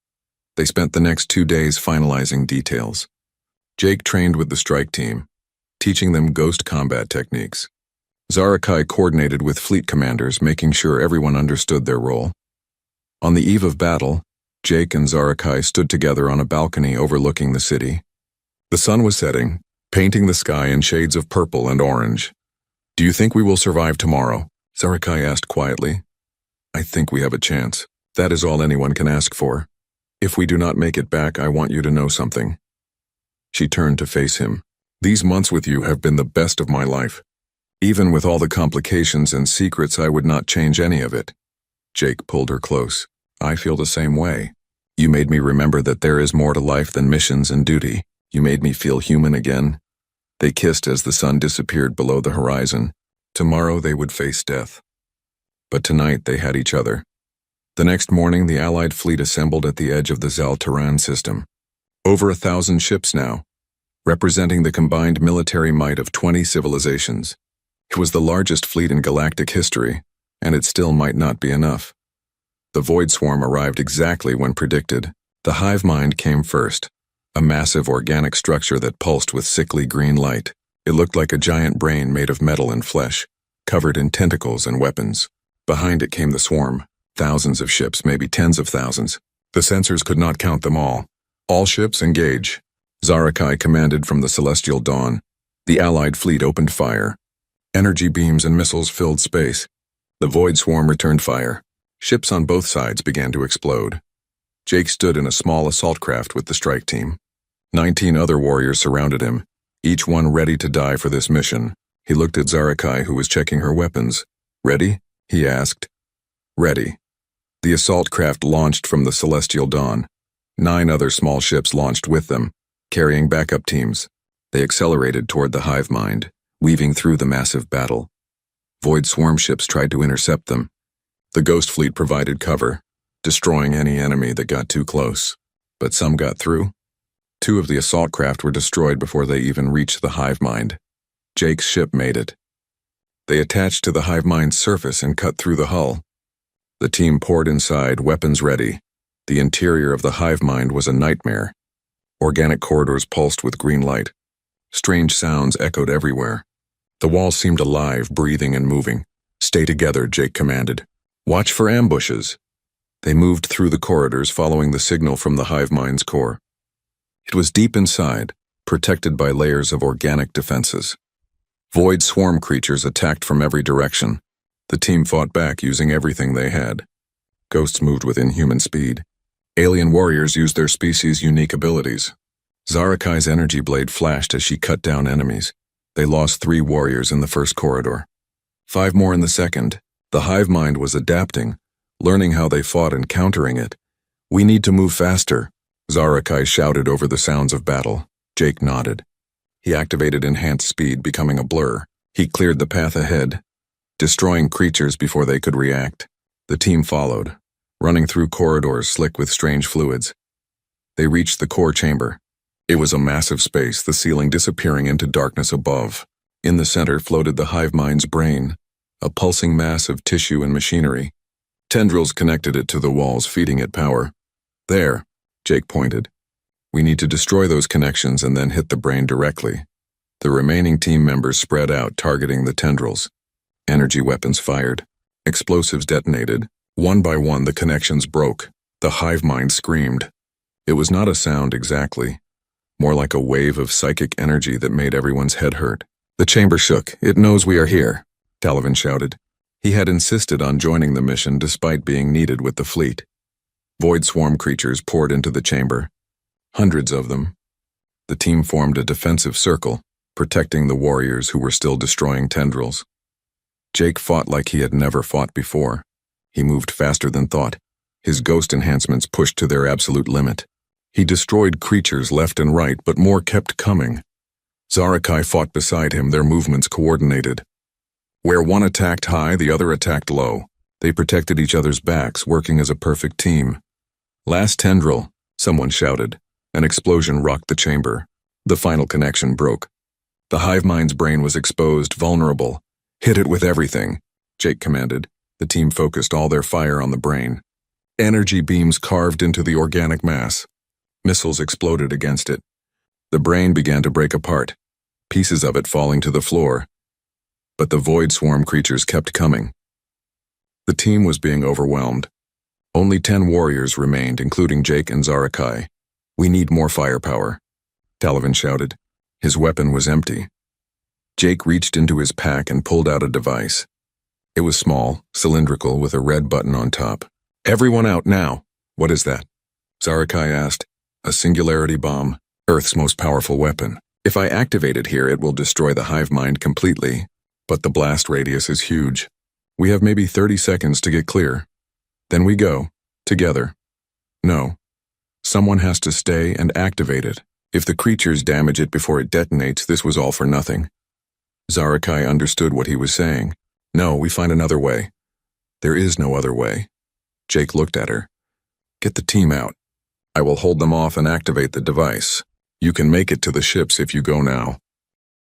They spent the next 2 days finalizing details. Jake trained with the strike team, teaching them ghost combat techniques. Zara Kai coordinated with fleet commanders, making sure everyone understood their role. On the eve of battle, Jake and Zara Kai stood together on a balcony overlooking the city. The sun was setting, painting the sky in shades of purple and orange. Do you think we will survive tomorrow? Zara Kai asked quietly. I think we have a chance. That is all anyone can ask for. If we do not make it back, I want you to know something. She turned to face him. These months with you have been the best of my life. Even with all the complications and secrets, I would not change any of it. Jake pulled her close. I feel the same way. You made me remember that there is more to life than missions and duty. You made me feel human again. They kissed as the sun disappeared below the horizon. Tomorrow they would face death. But tonight they had each other. The next morning, the Allied fleet assembled at the edge of the Zal-Taran system. Over 1,000 ships now, representing the combined military might of 20 civilizations. It was the largest fleet in galactic history, and it still might not be enough. The Void Swarm arrived exactly when predicted. The hive mind came first, a massive organic structure that pulsed with sickly green light. It looked like a giant brain made of metal and flesh, covered in tentacles and weapons. Behind it came the swarm, thousands of ships, maybe tens of thousands. The sensors could not count them all. All ships engage. Zarakai commanded from the Celestial Dawn. The Allied fleet opened fire. Energy beams and missiles filled space. The Void Swarm returned fire. Ships on both sides began to explode. Jake stood in a small assault craft with the strike team. 19 other warriors surrounded him, each one ready to die for this mission. He looked at Zarakai, who was checking her weapons. "Ready?" he asked. "Ready." The assault craft launched from the Celestial Dawn. 9 other small ships launched with them, carrying backup teams. They accelerated toward the hive mind, weaving through the massive battle. Void Swarm ships tried to intercept them. The Ghost Fleet provided cover, destroying any enemy that got too close. But some got through. 2 of the assault craft were destroyed before they even reached the hive mind. Jake's ship made it. They attached to the hive mind's surface and cut through the hull. The team poured inside, weapons ready. The interior of the hive mind was a nightmare. Organic corridors pulsed with green light. Strange sounds echoed everywhere. The walls seemed alive, breathing and moving. "Stay together," Jake commanded. "Watch for ambushes." They moved through the corridors, following the signal from the hive mind's core. It was deep inside, protected by layers of organic defenses. Void Swarm creatures attacked from every direction. The team fought back using everything they had. Ghosts moved with inhuman speed. Alien warriors used their species' unique abilities. Zarakai's energy blade flashed as she cut down enemies. They lost 3 warriors in the first corridor. 5 more in the second. The hive mind was adapting, learning how they fought and countering it. "We need to move faster," Zarakai shouted over the sounds of battle. Jake nodded. He activated enhanced speed, becoming a blur. He cleared the path ahead, destroying creatures before they could react. The team followed, running through corridors slick with strange fluids. They reached the core chamber. It was a massive space, the ceiling disappearing into darkness above. In the center floated the hive mind's brain, a pulsing mass of tissue and machinery. Tendrils connected it to the walls, feeding it power. "There," Jake pointed. "We need to destroy those connections and then hit the brain directly." The remaining team members spread out, targeting the tendrils. Energy weapons fired. Explosives detonated. One by one, the connections broke. The hive mind screamed. It was not a sound exactly, more like a wave of psychic energy that made everyone's head hurt. "The chamber shook. It knows we are here," Talavin shouted. He had insisted on joining the mission despite being needed with the fleet. Void Swarm creatures poured into the chamber. Hundreds of them. The team formed a defensive circle, protecting the warriors who were still destroying tendrils. Jake fought like he had never fought before. He moved faster than thought. His ghost enhancements pushed to their absolute limit. He destroyed creatures left and right, but more kept coming. Zarakai fought beside him, their movements coordinated. Where one attacked high, the other attacked low. They protected each other's backs, working as a perfect team. "Last tendril," someone shouted. An explosion rocked the chamber. The final connection broke. The hive mind's brain was exposed, vulnerable. "Hit it with everything," Jake commanded. The team focused all their fire on the brain. Energy beams carved into the organic mass. Missiles exploded against it. The brain began to break apart, pieces of it falling to the floor. But the Void Swarm creatures kept coming. The team was being overwhelmed. Only 10 warriors remained, including Jake and Zarakai. "We need more firepower," Talavin shouted. His weapon was empty. Jake reached into his pack and pulled out a device. It was small, cylindrical, with a red button on top. "Everyone out now." "What is that?" Zarakai asked. "A singularity bomb, Earth's most powerful weapon. If I activate it here, it will destroy the hive mind completely. But the blast radius is huge. We have maybe 30 seconds to get clear. Then we go, together." "No. Someone has to stay and activate it. If the creatures damage it before it detonates, this was all for nothing." Zarakai understood what he was saying. "No, we find another way." "There is no other way." Jake looked at her. Get the team out. I will hold them off and activate the device. You can make it to the ships if you go now.